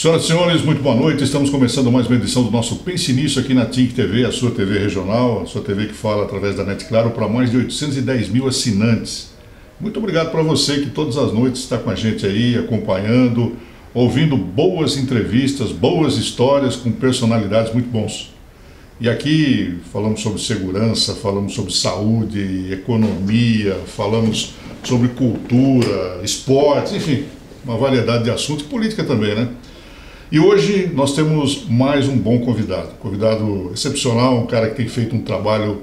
Senhoras e senhores, muito boa noite. Estamos começando mais uma edição do nosso Pense Nisso aqui na TIC TV, a sua TV regional, a sua TV que fala através da NET Claro para mais de 810 mil assinantes. Muito obrigado para você que todas as noites está com a gente aí, acompanhando, ouvindo boas entrevistas, boas histórias com personalidades muito bons. E aqui falamos sobre segurança, falamos sobre saúde, economia, falamos sobre cultura, esportes, enfim, uma variedade de assuntos, política também, né? E hoje nós temos mais um bom convidado excepcional, um cara que tem feito um trabalho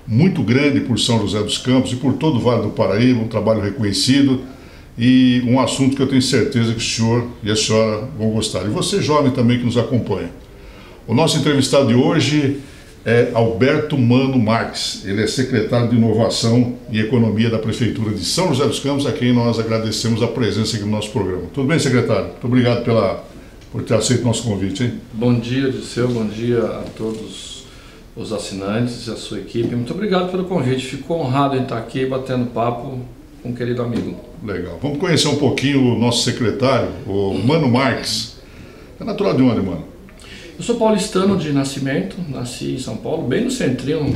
muito grande por São José dos Campos e por todo o Vale do Paraíba, um trabalho reconhecido e um assunto que eu tenho certeza que o senhor e a senhora vão gostar. E você, jovem também que nos acompanha. O nosso entrevistado de hoje é Alberto Mano Marques. Ele é secretário de Inovação e Economia da Prefeitura de São José dos Campos, a quem nós agradecemos a presença aqui no nosso programa. Tudo bem, secretário? Muito obrigado por ter aceito o nosso convite, hein? Bom dia, Dirceu, bom dia a todos os assinantes e a sua equipe. Muito obrigado pelo convite, fico honrado em estar aqui batendo papo com um querido amigo. Legal. Vamos conhecer um pouquinho o nosso secretário, o Mano Marques. É natural de onde, Mano? Eu sou paulistano de nascimento, nasci em São Paulo, bem no centrinho,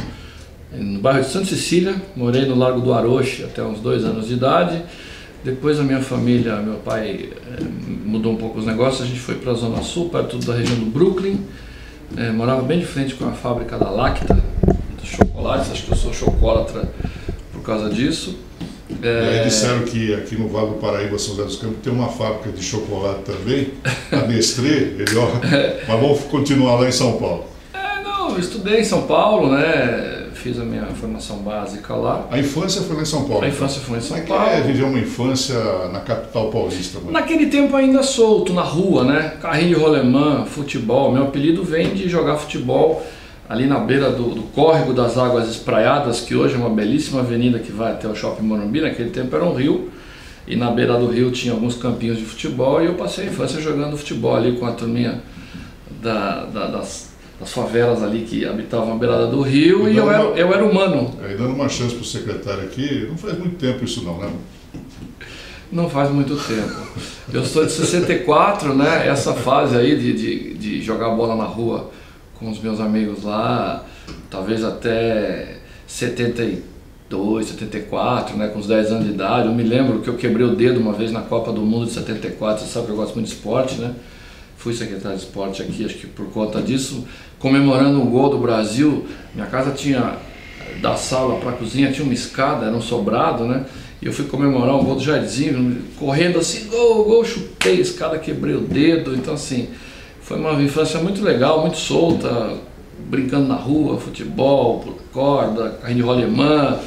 no bairro de Santa Cecília. Morei no Largo do Aroche até uns 2 anos de idade. Depois a minha família, meu pai mudou um pouco os negócios, a gente foi para a Zona Sul, perto da região do Brooklyn. Morava bem de frente com a fábrica da Lacta, dos chocolates, acho que eu sou chocolatra por causa disso. E aí disseram que aqui no Vale do Paraíba, São José dos Campos, tem uma fábrica de chocolate também, a Nestlé, mas vamos continuar lá em São Paulo. Não, eu estudei em São Paulo, né? Fiz a minha formação básica lá. A infância foi lá em São Paulo? A infância foi em São Paulo. Como é que é viver uma infância na capital paulista? Mano? Naquele tempo ainda solto, na rua, né? Carrinho de rolemã, futebol. Meu apelido vem de jogar futebol ali na beira do córrego das Águas Espraiadas, que hoje é uma belíssima avenida que vai até o Shopping Morumbi. Naquele tempo era um rio, e na beira do rio tinha alguns campinhos de futebol, e eu passei a infância jogando futebol ali com a turminha das favelas ali que habitavam a beirada do rio, e eu era humano. Aí dando uma chance para o secretário aqui, não faz muito tempo isso não, né? Não faz muito tempo. Eu sou de 64, né? Essa fase aí de jogar bola na rua com os meus amigos lá, talvez até 72, 74, né? Com os 10 anos de idade. Eu me lembro que eu quebrei o dedo uma vez na Copa do Mundo de 74, você sabe que eu gosto muito de esporte, né? Fui secretário de esporte aqui, acho que por conta disso, comemorando um gol do Brasil. Minha casa tinha, da sala para a cozinha, tinha uma escada, era um sobrado, né? E eu fui comemorar um gol do Jardinho, correndo assim, gol, chutei a escada, quebrei o dedo. Então assim, foi uma infância muito legal, muito solta, brincando na rua, futebol, corda, carrinho de rolemã,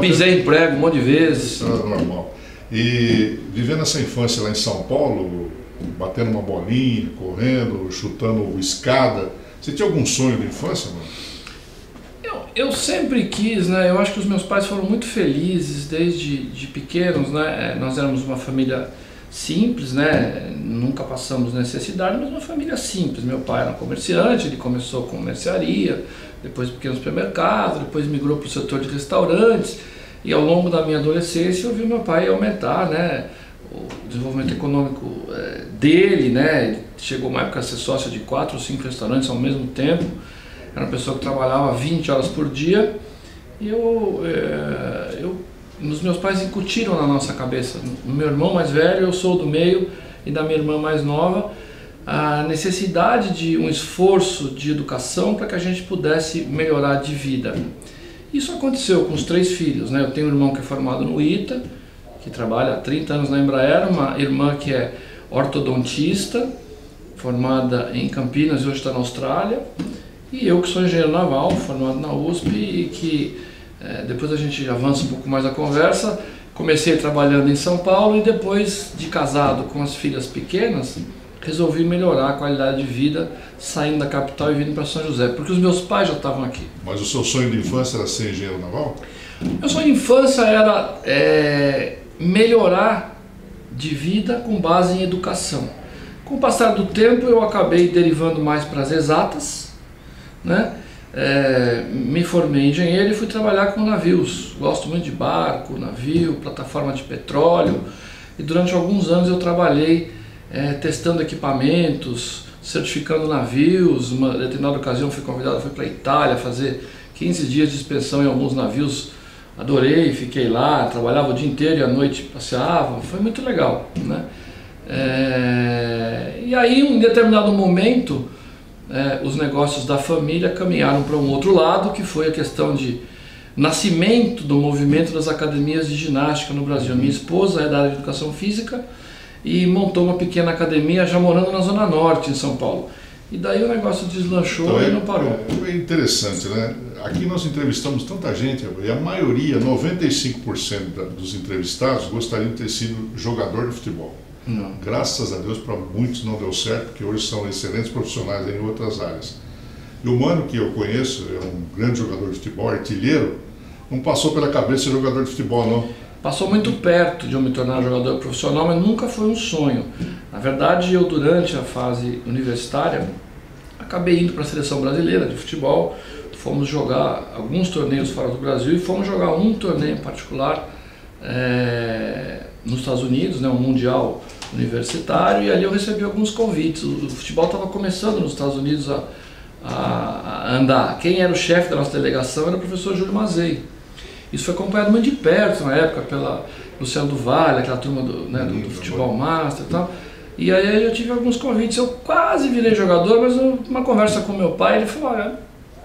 pisei em prego um monte de vezes. Isso é normal. E vivendo essa infância lá em São Paulo, batendo uma bolinha, correndo, chutando escada. Você tinha algum sonho de infância, mano? Eu sempre quis, né? Eu acho que os meus pais foram muito felizes desde pequenos, né? Nós éramos uma família simples, né? Nunca passamos necessidade, mas uma família simples. Meu pai era comerciante, ele começou com mercearia, depois pequeno supermercado, depois migrou para o setor de restaurantes. E ao longo da minha adolescência eu vi meu pai aumentar, né? O desenvolvimento econômico dele, né? Ele chegou uma época a ser sócio de 4 ou 5 restaurantes ao mesmo tempo. Era uma pessoa que trabalhava 20 horas por dia. E os meus pais incutiram na nossa cabeça, no meu irmão mais velho, eu sou do meio, e da minha irmã mais nova, a necessidade de um esforço de educação para que a gente pudesse melhorar de vida. Isso aconteceu com os 3 filhos, né? Eu tenho um irmão que é formado no ITA, que trabalha há 30 anos na Embraer, uma irmã que é ortodontista, formada em Campinas e hoje está na Austrália, e eu que sou engenheiro naval, formado na USP, e que depois a gente avança um pouco mais a conversa. Comecei trabalhando em São Paulo e depois de casado com as filhas pequenas, resolvi melhorar a qualidade de vida saindo da capital e vindo para São José, porque os meus pais já estavam aqui. Mas o seu sonho de infância era ser engenheiro naval? Meu sonho de infância era melhorar de vida com base em educação. Com o passar do tempo eu acabei derivando mais para as exatas, né? Me formei em engenheiro e fui trabalhar com navios. Gosto muito de barco, navio, plataforma de petróleo, e durante alguns anos eu trabalhei testando equipamentos, certificando navios. Uma determinada ocasião fui convidado, fui para a Itália fazer 15 dias de inspeção em alguns navios. Adorei, fiquei lá, trabalhava o dia inteiro e à noite passeava, foi muito legal, né? E aí, em um determinado momento, os negócios da família caminharam para um outro lado, que foi a questão de nascimento do movimento das academias de ginástica no Brasil. Minha esposa é da área de educação física e montou uma pequena academia já morando na Zona Norte, em São Paulo. E daí o negócio deslanchou então, e não parou. É interessante, né? Aqui nós entrevistamos tanta gente e a maioria, 95% dos entrevistados gostariam de ter sido jogador de futebol. Não. Graças a Deus, para muitos não deu certo, porque hoje são excelentes profissionais em outras áreas. E o Mano, que eu conheço, é um grande jogador de futebol, artilheiro, não passou pela cabeça ser jogador de futebol, não. Passou muito perto de eu me tornar jogador profissional, mas nunca foi um sonho. Na verdade, eu durante a fase universitária, acabei indo para a seleção brasileira de futebol, fomos jogar alguns torneios fora do Brasil e fomos jogar um torneio em particular nos Estados Unidos, né, um mundial universitário, e ali eu recebi alguns convites. O futebol estava começando nos Estados Unidos a andar. Quem era o chefe da nossa delegação era o professor Júlio Mazei. Isso foi acompanhado muito de perto na época pela Luciano do Vale, aquela turma do futebol master e tal. E aí eu tive alguns convites, eu quase virei jogador, mas uma conversa com meu pai, ele falou, olha,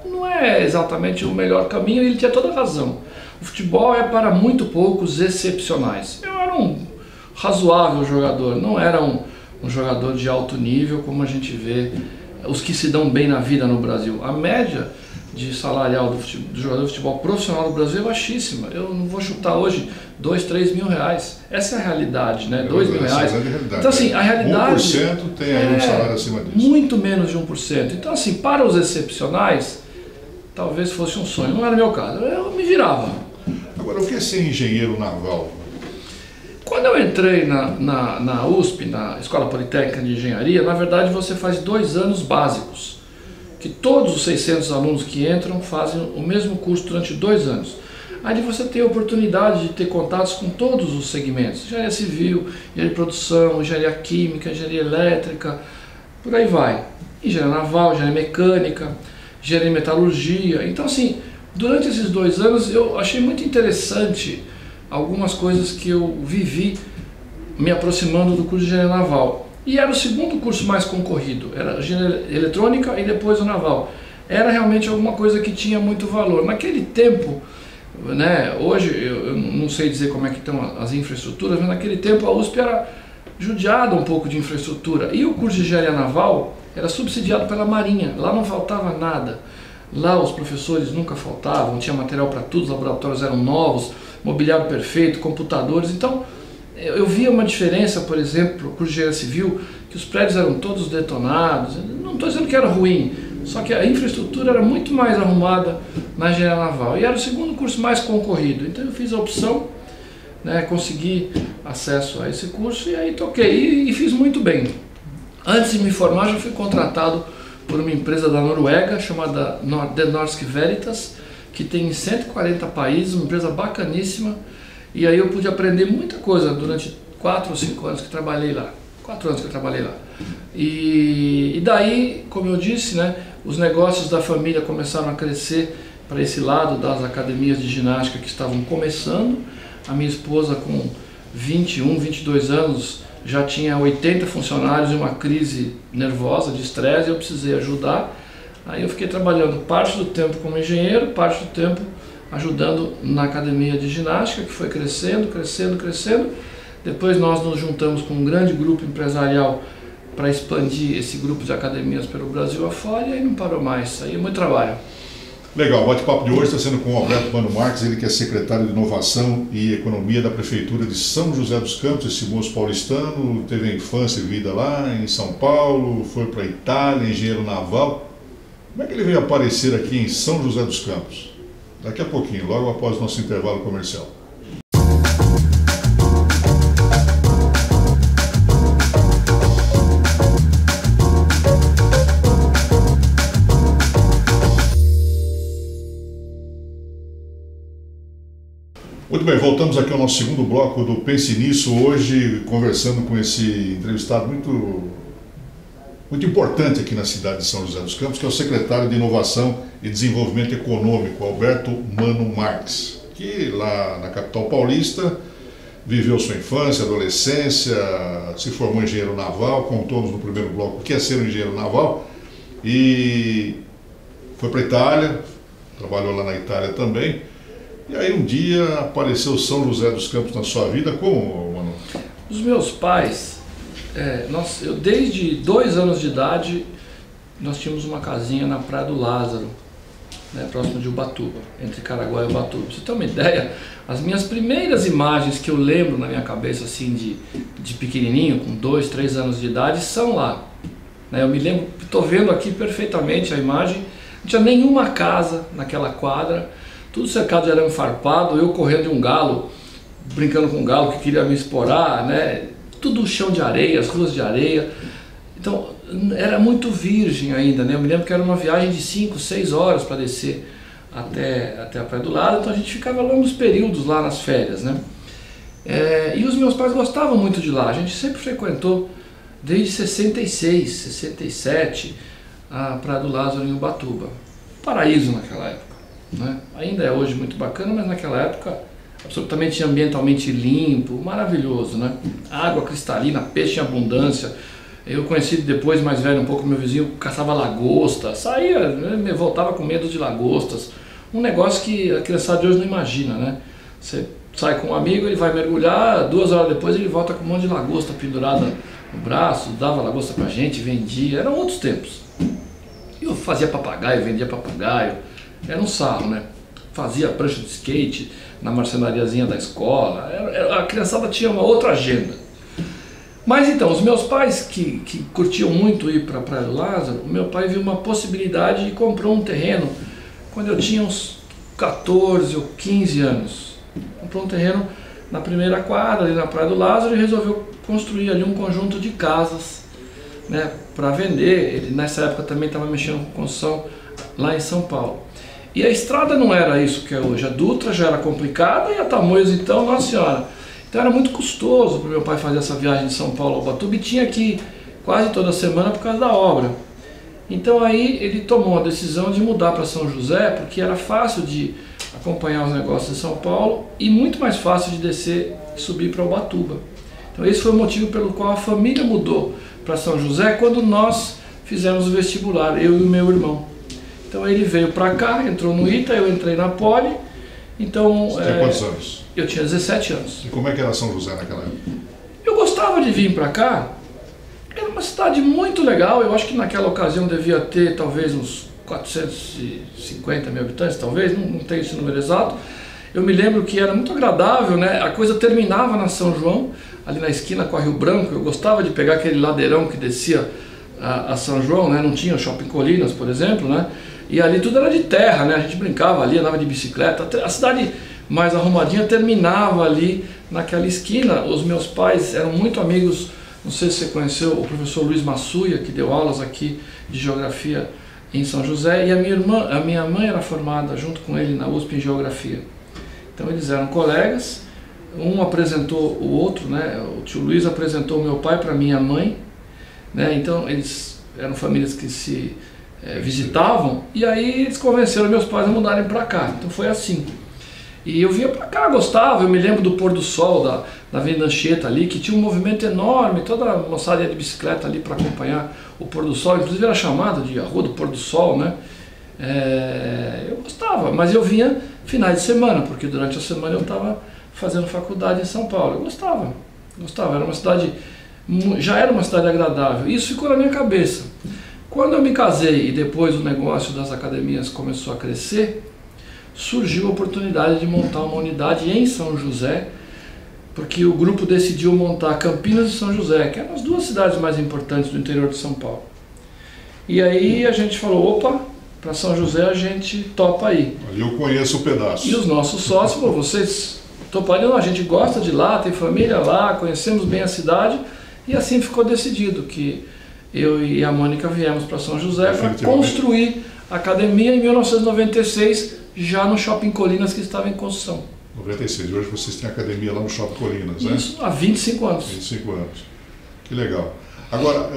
não é exatamente o melhor caminho, e ele tinha toda a razão. O futebol é para muito poucos excepcionais. Eu era um razoável jogador, não era um jogador de alto nível como a gente vê os que se dão bem na vida no Brasil. A média de salarial do jogador de futebol profissional no Brasil é baixíssima. Eu não vou chutar hoje 2, 3 mil reais. Essa é a realidade, né? 2 mil reais. Então assim, a realidade 1% tem aí um salário acima disso. Muito menos de 1%. Então assim, para os excepcionais, talvez fosse um sonho. Não era meu caso, eu me virava. Agora, o que é ser engenheiro naval? Quando eu entrei na USP, na Escola Politécnica de Engenharia, na verdade você faz 2 anos básicos, que todos os 600 alunos que entram fazem o mesmo curso durante 2 anos. Aí você tem a oportunidade de ter contatos com todos os segmentos, engenharia civil, engenharia de produção, engenharia química, engenharia elétrica, por aí vai. Engenharia naval, engenharia mecânica, engenharia de metalurgia. Então assim, durante esses 2 anos eu achei muito interessante algumas coisas que eu vivi me aproximando do curso de engenharia naval. E era o segundo curso mais concorrido, era engenharia eletrônica e depois o naval. Era realmente alguma coisa que tinha muito valor. Naquele tempo, né, hoje eu não sei dizer como é que estão as infraestruturas, mas naquele tempo a USP era judiada um pouco de infraestrutura. E o curso de engenharia naval era subsidiado pela Marinha, lá não faltava nada. Lá os professores nunca faltavam, tinha material para tudo, os laboratórios eram novos, mobiliário perfeito, computadores. Então eu via uma diferença, por exemplo, para o curso de engenharia civil, que os prédios eram todos detonados. Não estou dizendo que era ruim, só que a infraestrutura era muito mais arrumada na engenharia naval. E era o segundo curso mais concorrido. Então eu fiz a opção, né, consegui acesso a esse curso e aí toquei e fiz muito bem. Antes de me formar já fui contratado por uma empresa da Noruega chamada The Norsk Veritas, que tem em 140 países, uma empresa bacaníssima, e aí eu pude aprender muita coisa durante 4 ou 5 anos que trabalhei lá. 4 anos que eu trabalhei lá. E daí, como eu disse, né, os negócios da família começaram a crescer para esse lado das academias de ginástica que estavam começando. A minha esposa, com 21, 22 anos, já tinha 80 funcionários e uma crise nervosa, de estresse, eu precisei ajudar. Aí eu fiquei trabalhando parte do tempo como engenheiro, parte do tempo ajudando na academia de ginástica, que foi crescendo, crescendo, crescendo. Depois nós nos juntamos com um grande grupo empresarial para expandir esse grupo de academias pelo Brasil afora, e aí não parou mais, aí é muito trabalho. Legal, o bate-papo de hoje está sendo com o Alberto Mano Marques, ele que é secretário de Inovação e Economia da Prefeitura de São José dos Campos. Esse moço paulistano teve a infância e vida lá em São Paulo, foi para a Itália, engenheiro naval. Como é que ele veio aparecer aqui em São José dos Campos? Daqui a pouquinho, logo após o nosso intervalo comercial. Muito bem, voltamos aqui ao nosso segundo bloco do Pense Nisso, hoje conversando com esse entrevistado muito importante aqui na cidade de São José dos Campos, que é o secretário de Inovação e Desenvolvimento Econômico, Alberto Mano Marques, que lá na capital paulista viveu sua infância, adolescência, se formou engenheiro naval, contou-nos no primeiro bloco o que é ser um engenheiro naval, e foi para a Itália, trabalhou lá na Itália também. E aí um dia apareceu São José dos Campos na sua vida, como, Mano? Os meus pais, eu desde 2 anos de idade, nós tínhamos uma casinha na Praia do Lázaro, né, próximo de Ubatuba, entre Caraguá e Ubatuba. Pra você ter uma ideia, as minhas primeiras imagens que eu lembro na minha cabeça, assim, de pequenininho, com 2, 3 anos de idade, são lá. Né, eu me lembro, estou vendo aqui perfeitamente a imagem, não tinha nenhuma casa naquela quadra, tudo cercado de arame farpado, eu correndo de um galo, brincando com um galo que queria me esporar, né? Tudo chão de areia, as ruas de areia. Então, era muito virgem ainda, né? Eu me lembro que era uma viagem de 5, 6 horas para descer até a Praia do Lado, então a gente ficava longos períodos lá nas férias, né? E os meus pais gostavam muito de lá, a gente sempre frequentou desde 66, 67 a Praia do Lázaro em Ubatuba. Paraíso naquela época. Né? Ainda é hoje muito bacana, mas naquela época absolutamente ambientalmente limpo, maravilhoso, né? Água cristalina, peixe em abundância. Eu conheci depois, mais velho um pouco, meu vizinho caçava lagosta, saía, né? Voltava com medo de lagostas, um negócio que a criançada de hoje não imagina, né? Você sai com um amigo, ele vai mergulhar, 2 horas depois ele volta com um monte de lagosta pendurada no braço, dava lagosta pra gente, vendia, eram outros tempos. Eu fazia papagaio, vendia papagaio, era um sarro, né? Fazia prancha de skate na marcenariazinha da escola, a criançada tinha uma outra agenda. Mas então, os meus pais que curtiam muito ir para a Praia do Lázaro, o meu pai viu uma possibilidade e comprou um terreno quando eu tinha uns 14 ou 15 anos. Comprou um terreno na primeira quadra, ali na Praia do Lázaro, e resolveu construir ali um conjunto de casas, né, para vender. Ele nessa época também estava mexendo com construção lá em São Paulo. E a estrada não era isso que é hoje, a Dutra já era complicada e a Tamoios então, nossa senhora. Então era muito custoso para o meu pai fazer essa viagem de São Paulo ao Ubatuba e tinha que ir quase toda semana por causa da obra. Então aí ele tomou a decisão de mudar para São José, porque era fácil de acompanhar os negócios de São Paulo e muito mais fácil de descer e subir para Ubatuba. Então esse foi o motivo pelo qual a família mudou para São José quando nós fizemos o vestibular, eu e o meu irmão. Então ele veio para cá, entrou no ITA, eu entrei na Poli. Então, você tinha quantos anos? Eu tinha 17 anos. E como é que era São José naquela época? Eu gostava de vir para cá, era uma cidade muito legal, eu acho que naquela ocasião devia ter talvez uns 450 mil habitantes, talvez, não tenho esse número exato. Eu me lembro que era muito agradável, né? A coisa terminava na São João, ali na esquina com a Rio Branco, eu gostava de pegar aquele ladeirão que descia a São João, né? Não tinha o Shopping Colinas, por exemplo, né? E ali tudo era de terra, né? A gente brincava ali, andava de bicicleta. A cidade mais arrumadinha terminava ali naquela esquina. Os meus pais eram muito amigos, não sei se você conheceu o professor Luiz Massuia, que deu aulas aqui de geografia em São José, e a minha mãe era formada junto com ele na USP em geografia. Então eles eram colegas, um apresentou o outro, né? O tio Luiz apresentou o meu pai para minha mãe, né? Então eles eram famílias que se visitavam, e aí eles convenceram meus pais a mudarem para cá. Então foi assim. E eu vinha para cá, gostava, eu me lembro do pôr do sol da Avenida Anchieta ali, que tinha um movimento enorme, toda a moçada ia de bicicleta ali para acompanhar o pôr do sol, inclusive era chamada de a Rua do Pôr do Sol, né? Eu gostava, mas eu vinha finais de semana, porque durante a semana eu estava fazendo faculdade em São Paulo. Eu gostava, era uma cidade, já era uma cidade agradável, isso ficou na minha cabeça. Quando eu me casei e depois o negócio das academias começou a crescer, surgiu a oportunidade de montar uma unidade em São José, porque o grupo decidiu montar Campinas e São José, que eram as 2 cidades mais importantes do interior de São Paulo. E aí a gente falou, opa, para São José a gente topa aí. Ali eu conheço o pedaço. E os nossos sócios, pô, vocês topariam? A gente gosta de lá, tem família lá, conhecemos bem a cidade, e assim ficou decidido que eu e a Mônica viemos para São José para construir a academia em 1996, já no Shopping Colinas, que estava em construção. 96. Hoje vocês têm academia lá no Shopping Colinas, né? Isso, há 25 anos. 25 anos. Que legal. Agora,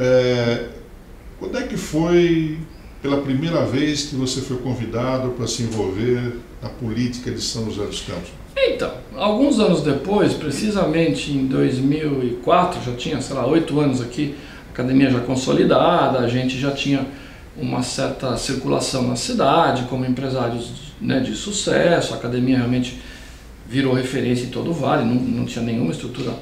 quando é que foi pela primeira vez que você foi convidado para se envolver na política de São José dos Campos? Então, alguns anos depois, precisamente em 2004, já tinha, sei lá, 8 anos aqui, a academia já consolidada, a gente já tinha uma certa circulação na cidade, como empresários, né, de sucesso, a academia realmente virou referência em todo o Vale, não tinha nenhuma estrutura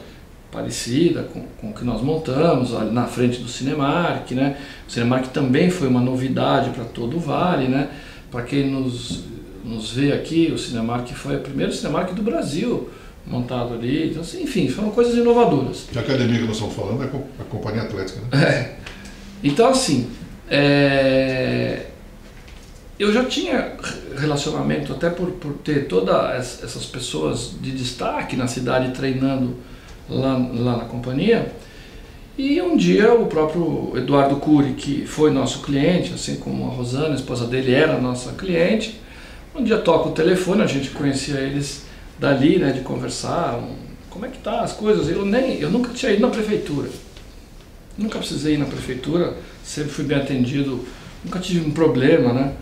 parecida com o que nós montamos, ali na frente do Cinemark, né? O Cinemark também foi uma novidade para todo o Vale, né? Para quem nos vê aqui, o Cinemark foi o primeiro Cinemark do Brasil montado ali, então, assim, enfim, foram coisas inovadoras. A academia que nós estamos falando é a Companhia Atlética, né? Então, assim, eu já tinha relacionamento, até por ter todas essas pessoas de destaque na cidade treinando lá na companhia, e um dia o próprio Eduardo Cury, que foi nosso cliente, assim como a Rosana, a esposa dele, era nossa cliente, um dia toca o telefone, a gente conhecia eles dali, né, de conversar, como é que tá as coisas, eu nunca tinha ido na prefeitura, nunca precisei ir na prefeitura, sempre fui bem atendido, nunca tive um problema, né?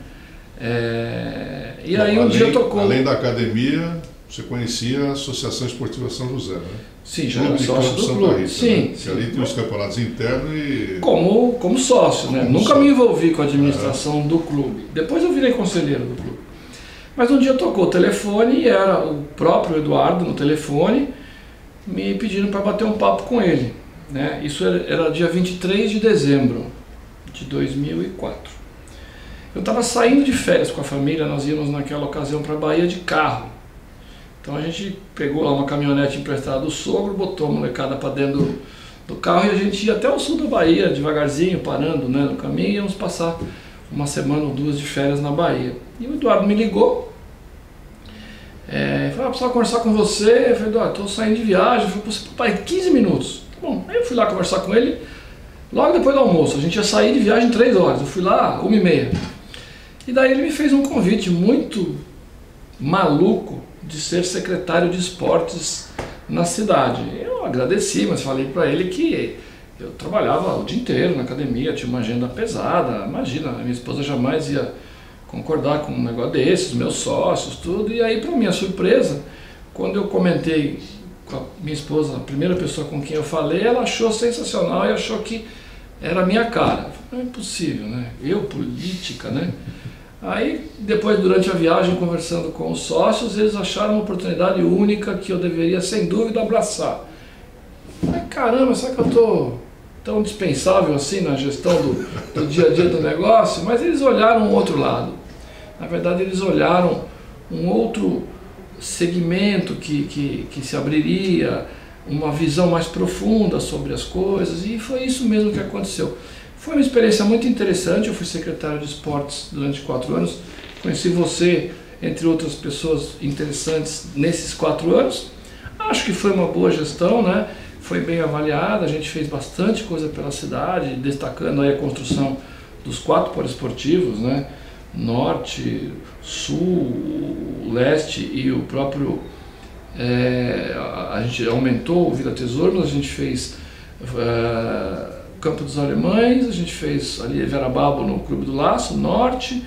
E aí um dia tocou... Além da academia, você conhecia a Associação Esportiva São José, né? Sim, já era sócio do clube. Sim, né? Sim. Ali tem os campeonatos internos e... Como sócio, né? Nunca me envolvi com a administração do clube. Depois eu virei conselheiro do clube. Mas um dia tocou o telefone e era o próprio Eduardo no telefone me pedindo para bater um papo com ele, né? Isso era dia 23 de dezembro de 2004. Eu estava saindo de férias com a família, nós íamos naquela ocasião para a Bahia de carro. Então a gente pegou lá uma caminhonete emprestada do sogro, botou a molecada para dentro do carro e a gente ia até o sul da Bahia, devagarzinho, parando, né, no caminho, e íamos passar uma semana ou duas de férias na Bahia. E o Eduardo me ligou, falou, precisava conversar com você. Eu falei, Eduardo, estou saindo de viagem. Eu falei, pai, 15 minutos. Tá bom, aí eu fui lá conversar com ele, logo depois do almoço, a gente ia sair de viagem em 3 horas, eu fui lá 1h30. E daí ele me fez um convite muito maluco de ser secretário de esportes na cidade. Eu agradeci, mas falei para ele que eu trabalhava o dia inteiro na academia, tinha uma agenda pesada. Imagina, a minha esposa jamais ia concordar com um negócio desses, meus sócios, tudo. E aí, para minha surpresa, quando eu comentei com a minha esposa, a primeira pessoa com quem eu falei, ela achou sensacional e achou que era a minha cara. Eu falei, não é impossível, né? Eu, política, né? Aí, depois, durante a viagem, conversando com os sócios, eles acharam uma oportunidade única que eu deveria, sem dúvida, abraçar. Ai, caramba, será que eu estou tão dispensável assim na gestão do dia a dia do negócio? Mas eles olharam um outro lado. Na verdade, eles olharam um outro segmento que se abriria, uma visão mais profunda sobre as coisas, e foi isso mesmo que aconteceu. Foi uma experiência muito interessante. Eu fui secretário de esportes durante 4 anos, conheci você, entre outras pessoas interessantes, nesses 4 anos. Acho que foi uma boa gestão, né? Foi bem avaliada, a gente fez bastante coisa pela cidade, destacando aí a construção dos 4 poliesportivos, né? Norte, Sul, Leste e o próprio... a gente aumentou o Vila Tesouro, mas a gente fez... Campo dos Alemães, a gente fez ali Verababo no Clube do Laço, Norte,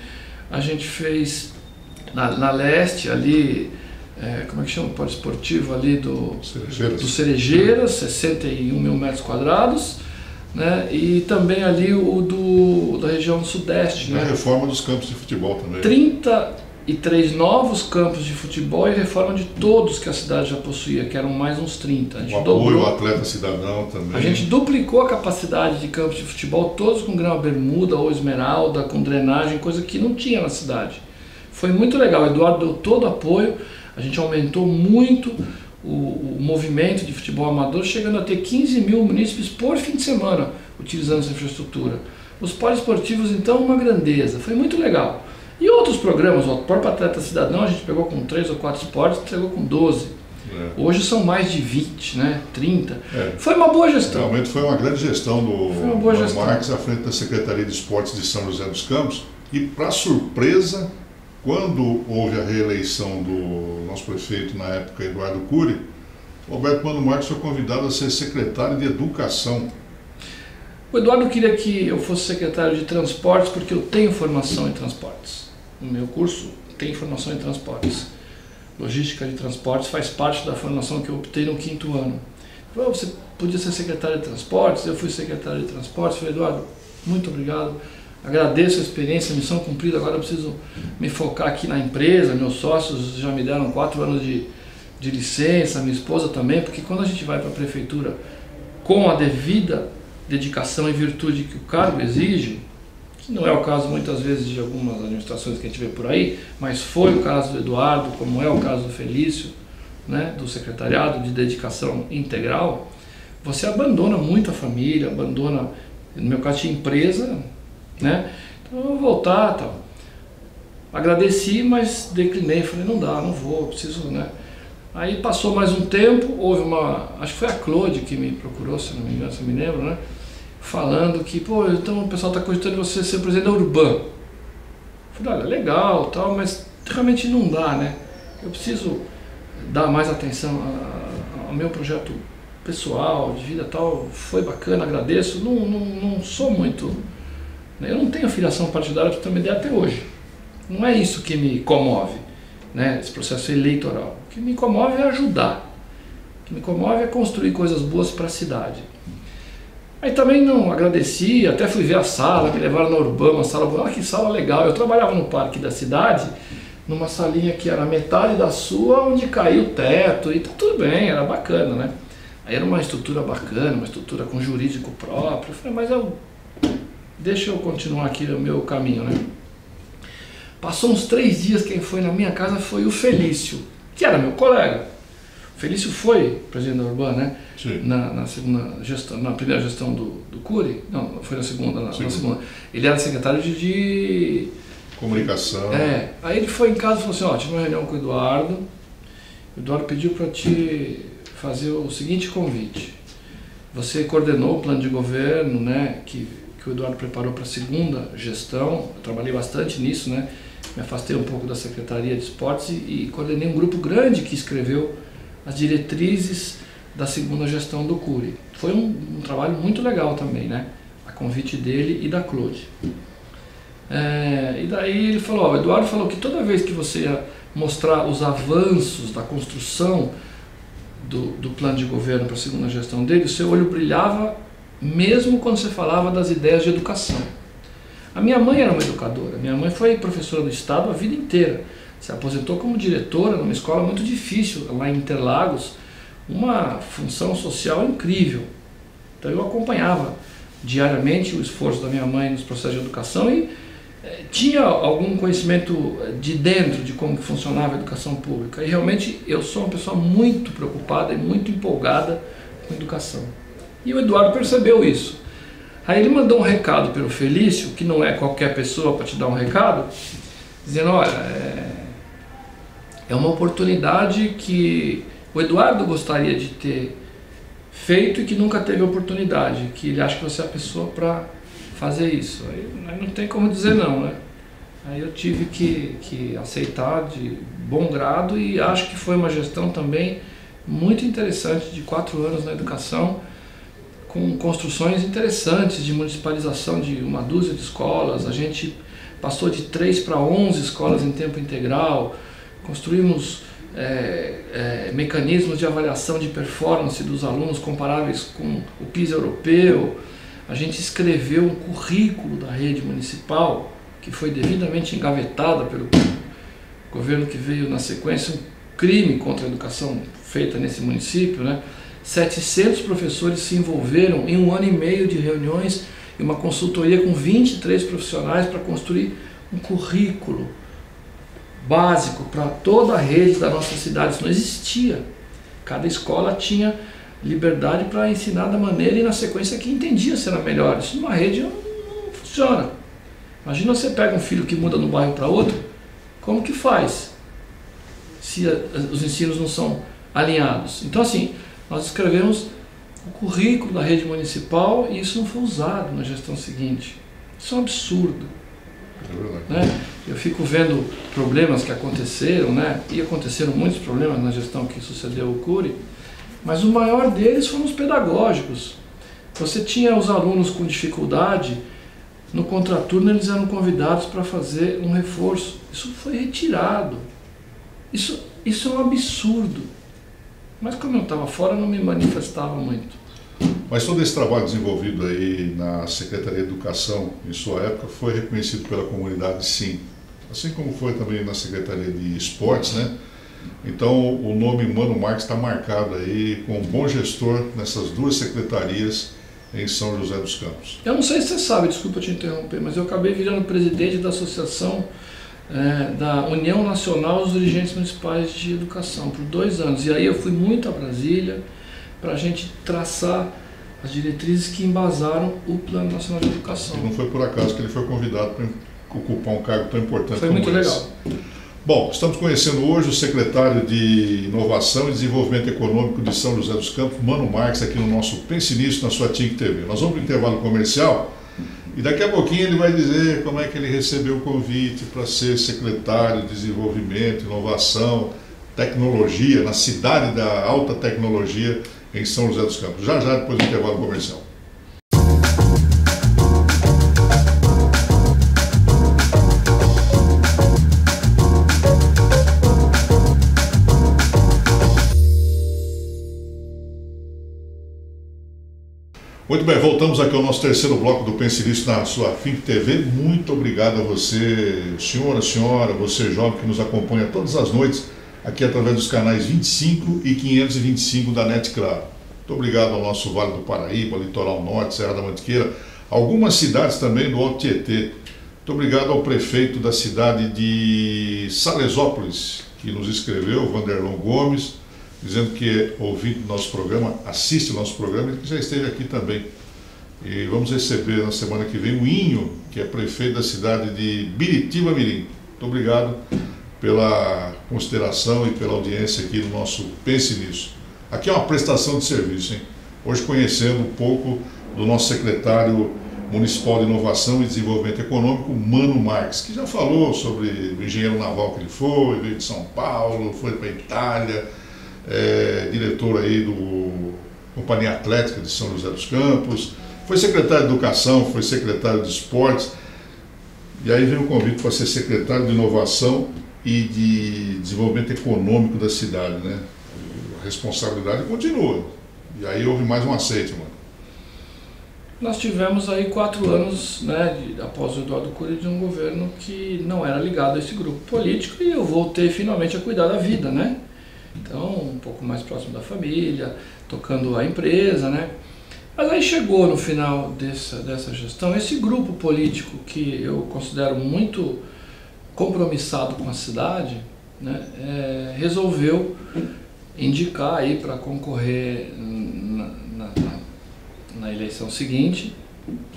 a gente fez na Leste ali, como é que chama o poliesportivo ali do Cerejeiras, 61 mil metros quadrados, né? E também ali o da região Sudeste. E a reforma dos campos de futebol também. 33 novos campos de futebol e reforma de todos que a cidade já possuía, que eram mais uns 30. A gente apoio ao atleta cidadão também. A gente duplicou a capacidade de campos de futebol, todos com grama bermuda ou esmeralda, com drenagem, coisa que não tinha na cidade. Foi muito legal, o Eduardo deu todo o apoio, a gente aumentou muito o movimento de futebol amador, chegando a ter 15 mil munícipes por fim de semana utilizando essa infraestrutura. Os poliesportivos, então, uma grandeza, foi muito legal. E outros programas, o próprio Atleta Cidadão, a gente pegou com 3 ou 4 esportes, pegou com 12. Hoje são mais de 20, né? 30. Foi uma boa gestão. Realmente foi uma grande gestão do Marques à frente da Secretaria de Esportes de São José dos Campos. E, para surpresa quando houve a reeleição do nosso prefeito na época, Eduardo Cury, o Alberto Mano Marques foi convidado a ser secretário de Educação. O Eduardo queria que eu fosse secretário de Transportes porque eu tenho formação em transportes. No meu curso tem formação em transportes. Logística de transportes faz parte da formação que eu optei no 5º ano. Você podia ser secretário de transportes, eu fui secretário de transportes. Falei, Eduardo, muito obrigado, agradeço a experiência, a missão cumprida, agora eu preciso me focar aqui na empresa, meus sócios já me deram 4 anos de licença, minha esposa também, porque quando a gente vai para a prefeitura com a devida dedicação e virtude que o cargo exige, que não é o caso muitas vezes de algumas administrações que a gente vê por aí, mas foi o caso do Eduardo, como é o caso do Felício, né, do secretariado de dedicação integral, você abandona muito a família, abandona, no meu caso tinha empresa, né, então eu vou voltar, tal. Agradeci, mas declinei, falei, não dá, não vou, preciso, né. Aí passou mais um tempo, houve acho que foi a Claude que me procurou, se não me engano, se eu me lembro, né, falando que, pô, então o pessoal está cogitando você ser presidente da Urban. Falei, olha, legal, tal, mas realmente não dá, né? Eu preciso dar mais atenção ao meu projeto pessoal, de vida tal. Foi bacana, agradeço. Não sou muito, né? Eu não tenho filiação partidária, para ter uma ideia, até hoje. Não é isso que me comove, né? Esse processo eleitoral. O que me comove é ajudar. O que me comove é construir coisas boas para a cidade. Aí também não agradeci, até fui ver a sala, me levaram na Urban, uma sala, olha que sala legal. Eu trabalhava no parque da cidade, numa salinha que era metade da sua, onde caiu o teto, e tudo bem, era bacana, né? Aí era uma estrutura bacana, uma estrutura com jurídico próprio. Eu falei, mas deixa eu continuar aqui o meu caminho, né? Passou uns 3 dias, quem foi na minha casa foi o Felício, que era meu colega. O Felício foi presidente da Urban, né? Sim. Na segunda gestão, na primeira gestão do Cury, não, foi na segunda, na segunda. Ele era secretário de comunicação. Aí ele foi em casa e falou assim, ó, tive uma reunião com o Eduardo pediu para te fazer o seguinte convite. Você coordenou o plano de governo, né, que o Eduardo preparou para a segunda gestão. Eu trabalhei bastante nisso, né? Me afastei um pouco da Secretaria de Esportes e coordenei um grupo grande que escreveu as diretrizes da segunda gestão do Cury. Foi um trabalho muito legal também, né? A convite dele e da Claude. E daí ele falou, o Eduardo falou que toda vez que você ia mostrar os avanços da construção do plano de governo para a segunda gestão dele, o seu olho brilhava mesmo quando você falava das ideias de educação. A minha mãe era uma educadora, minha mãe foi professora do Estado a vida inteira. Se aposentou como diretora numa escola muito difícil, lá em Interlagos, uma função social incrível. Então eu acompanhava diariamente o esforço da minha mãe nos processos de educação e tinha algum conhecimento de dentro de como funcionava a educação pública. E realmente eu sou uma pessoa muito preocupada e muito empolgada com a educação. E o Eduardo percebeu isso. Aí ele mandou um recado pelo Felício, que não é qualquer pessoa para te dar um recado, dizendo, olha, é uma oportunidade que o Eduardo gostaria de ter feito e que nunca teve oportunidade, que ele acha que você é a pessoa para fazer isso. Aí não tem como dizer não, né? Aí eu tive que aceitar de bom grado e acho que foi uma gestão também muito interessante de 4 anos na educação, com construções interessantes de municipalização de uma dúzia de escolas. A gente passou de 3 para 11 escolas em tempo integral, construímos mecanismos de avaliação de performance dos alunos comparáveis com o PISA europeu. A gente escreveu um currículo da rede municipal, que foi devidamente engavetada pelo governo que veio na sequência, um crime contra a educação feita nesse município, né? 700 professores se envolveram em 1 ano e meio de reuniões e uma consultoria com 23 profissionais para construir um currículo básico para toda a rede da nossa cidade. Isso não existia. Cada escola tinha liberdade para ensinar da maneira e na sequência que entendia ser a melhor. Isso numa rede não funciona. Imagina você pega um filho que muda de um bairro para outro, como que faz se os ensinos não são alinhados? Então assim, nós escrevemos o currículo da rede municipal e isso não foi usado na gestão seguinte. Isso é um absurdo. É verdade. Né? Eu fico vendo problemas que aconteceram, né? E aconteceram muitos problemas na gestão que sucedeu o Cury, mas o maior deles foram os pedagógicos. Você tinha os alunos com dificuldade, no contraturno eles eram convidados para fazer um reforço. Isso foi retirado. Isso é um absurdo. Mas como eu estava fora, eu não me manifestava muito. Mas todo esse trabalho desenvolvido aí na Secretaria de Educação, em sua época, foi reconhecido pela comunidade, sim. Assim como foi também na Secretaria de Esportes, né? Então, o nome Mano Marques está marcado aí como um bom gestor nessas duas secretarias em São José dos Campos. Eu não sei se você sabe, desculpa te interromper, mas eu acabei virando presidente da Associação da União Nacional dos Dirigentes Municipais de Educação por 2 anos. E aí eu fui muito a Brasília para a gente traçar as diretrizes que embasaram o Plano Nacional de Educação. E não foi por acaso que ele foi convidado para ocupar um cargo tão importante foi como muito esse. Legal. Bom, estamos conhecendo hoje o secretário de Inovação e Desenvolvimento Econômico de São José dos Campos, Mano Marques, aqui no nosso Pense Nisso, na sua TIC TV. Nós vamos para o intervalo comercial e daqui a pouquinho ele vai dizer como é que ele recebeu o convite para ser secretário de Desenvolvimento, Inovação, Tecnologia, na cidade da alta tecnologia em São José dos Campos. Já depois do intervalo comercial. Muito bem, voltamos aqui ao nosso terceiro bloco do Pense Nisso na sua FINC TV. Muito obrigado a você, senhora, você jovem que nos acompanha todas as noites aqui através dos canais 25 e 525 da NET Claro. Muito obrigado ao nosso Vale do Paraíba, Litoral Norte, Serra da Mantiqueira, algumas cidades também do Alto Tietê. Muito obrigado ao prefeito da cidade de Salesópolis, que nos escreveu, Vanderlon Gomes, dizendo que é ouvinte do nosso programa, assiste o nosso programa e que já esteve aqui também. E vamos receber na semana que vem o Inho, que é prefeito da cidade de Biritiba Mirim. Muito obrigado pela consideração e pela audiência aqui no nosso Pense Nisso. Aqui é uma prestação de serviço, hein? Hoje conhecendo um pouco do nosso secretário municipal de Inovação e Desenvolvimento Econômico, Mano Marques, que já falou sobre o engenheiro naval que ele foi, veio de São Paulo, foi para a Itália, diretor aí do Companhia Atlética de São José dos Campos, foi secretário de Educação, foi secretário de Esportes, e aí veio o convite para ser secretário de Inovação e de Desenvolvimento Econômico da cidade, né? A responsabilidade continua. E aí houve mais um aceite, mano. Nós tivemos aí 4 anos, né, após o Eduardo Cury, de um governo que não era ligado a esse grupo político, e eu voltei finalmente a cuidar da vida, né? Então, um pouco mais próximo da família, tocando a empresa, né? Mas aí chegou no final dessa gestão, esse grupo político que eu considero muito compromissado com a cidade, né, resolveu indicar aí para concorrer na eleição seguinte,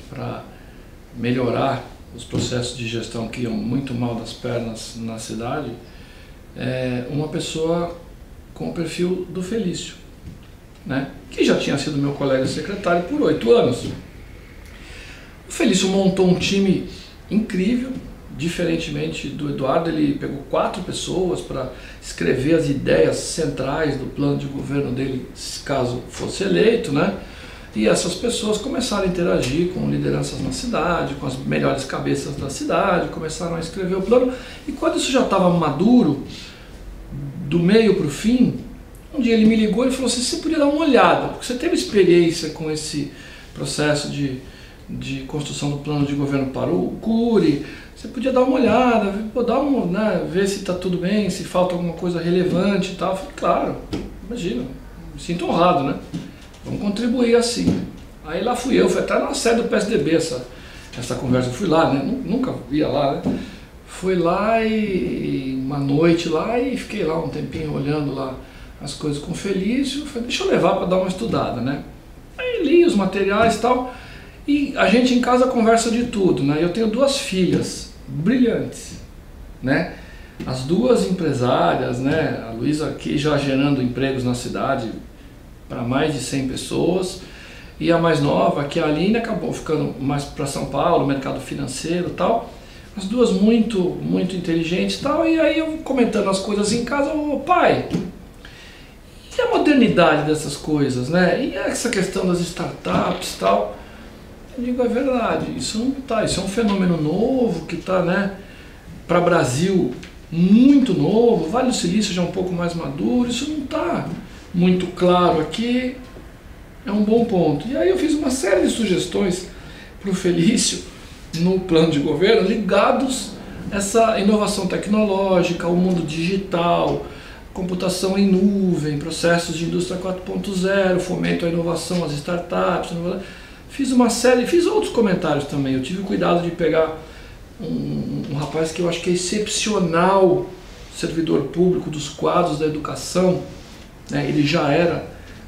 para melhorar os processos de gestão que iam muito mal das pernas na cidade, uma pessoa com o perfil do Felício, né? Que já tinha sido meu colega secretário por 8 anos. O Felício montou um time incrível, diferentemente do Eduardo. Ele pegou 4 pessoas para escrever as ideias centrais do plano de governo dele, caso fosse eleito, né? E essas pessoas começaram a interagir com lideranças na cidade, com as melhores cabeças da cidade, começaram a escrever o plano, e quando isso já estava maduro, do meio para o fim, um dia ele me ligou e falou assim: você podia dar uma olhada, porque você teve experiência com esse processo de construção do plano de governo para o Cury, você podia dar uma olhada, né, ver se está tudo bem, se falta alguma coisa relevante e tal. Eu falei: claro, imagina, me sinto honrado, né? Vamos contribuir assim. Aí lá fui eu, foi até na sede do PSDB essa conversa, eu fui lá, né? Nunca ia lá, né? Fui lá e uma noite lá e fiquei lá um tempinho olhando lá as coisas com o Felício. Falei: deixa eu levar para dar uma estudada, né? Aí li os materiais e tal, e a gente em casa conversa de tudo, né? Eu tenho 2 filhas brilhantes, né? As 2 empresárias, né? A Luísa aqui já gerando empregos na cidade para mais de 100 pessoas, e a mais nova, que é a Aline, acabou ficando mais para São Paulo, mercado financeiro e tal. as duas muito inteligentes e tal, e aí eu comentando as coisas em casa, pai, e a modernidade dessas coisas, né? E essa questão das startups e tal? Eu digo, é verdade, isso não tá, isso é um fenômeno novo que está, né, para o Brasil muito novo, Vale do Silício já é um pouco mais maduro, isso não está muito claro aqui, é um bom ponto. E aí eu fiz uma série de sugestões para o Felício no plano de governo ligados a essa inovação tecnológica, ao mundo digital, computação em nuvem, processos de indústria 4.0, fomento à inovação, às startups. Fiz uma série, fiz outros comentários também. Eu tive o cuidado de pegar um rapaz que eu acho que é excepcional, servidor público dos quadros da educação, né? Ele já era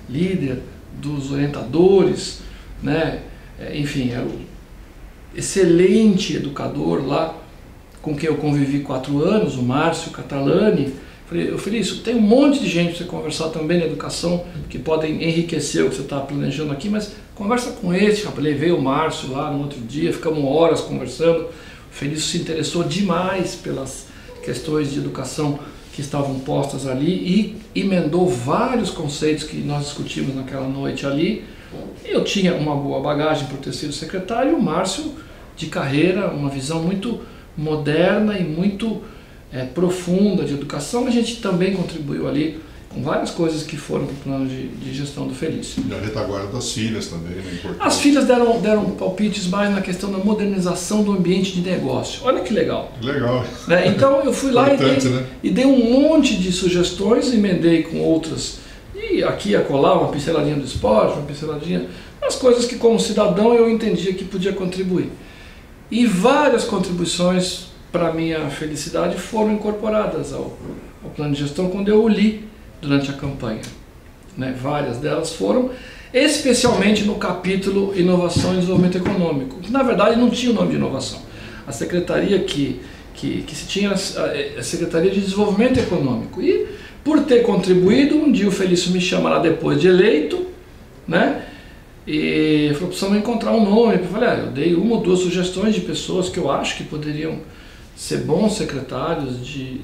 líder dos orientadores, né? Enfim, era um excelente educador lá, com quem eu convivi 4 anos, o Márcio Catalani. Eu falei, isso tem um monte de gente para você conversar também na educação, que podem enriquecer o que você está planejando aqui, mas conversa com esse, rapaz. Levei o Márcio lá no outro dia, ficamos horas conversando. O Felício se interessou demais pelas questões de educação que estavam postas ali e emendou vários conceitos que nós discutimos naquela noite ali. Eu tinha uma boa bagagem por ter sido secretário, e o Márcio, de carreira, uma visão muito moderna e muito profunda de educação. A gente também contribuiu ali com várias coisas que foram para o plano de gestão do Felício. E a retaguarda das filhas também, né? Importante. As filhas deram palpites mais na questão da modernização do ambiente de negócio. Olha que legal. Legal. Né? Então eu fui lá e dei um monte de sugestões, emendei com outras. E aqui ia colar uma pinceladinha do esporte, uma pinceladinha, as coisas que como cidadão eu entendia que podia contribuir. E várias contribuições, para minha felicidade, foram incorporadas ao plano de gestão quando eu o li durante a campanha. Né? Várias delas foram, especialmente no capítulo Inovação e Desenvolvimento Econômico, que na verdade não tinha o nome de inovação. A secretaria que se tinha a Secretaria de Desenvolvimento Econômico. E por ter contribuído, um dia o Felício me chama lá depois de eleito, né? E falou, precisamos encontrar um nome. Eu falei, eu dei 1 ou 2 sugestões de pessoas que eu acho que poderiam ser bons secretários de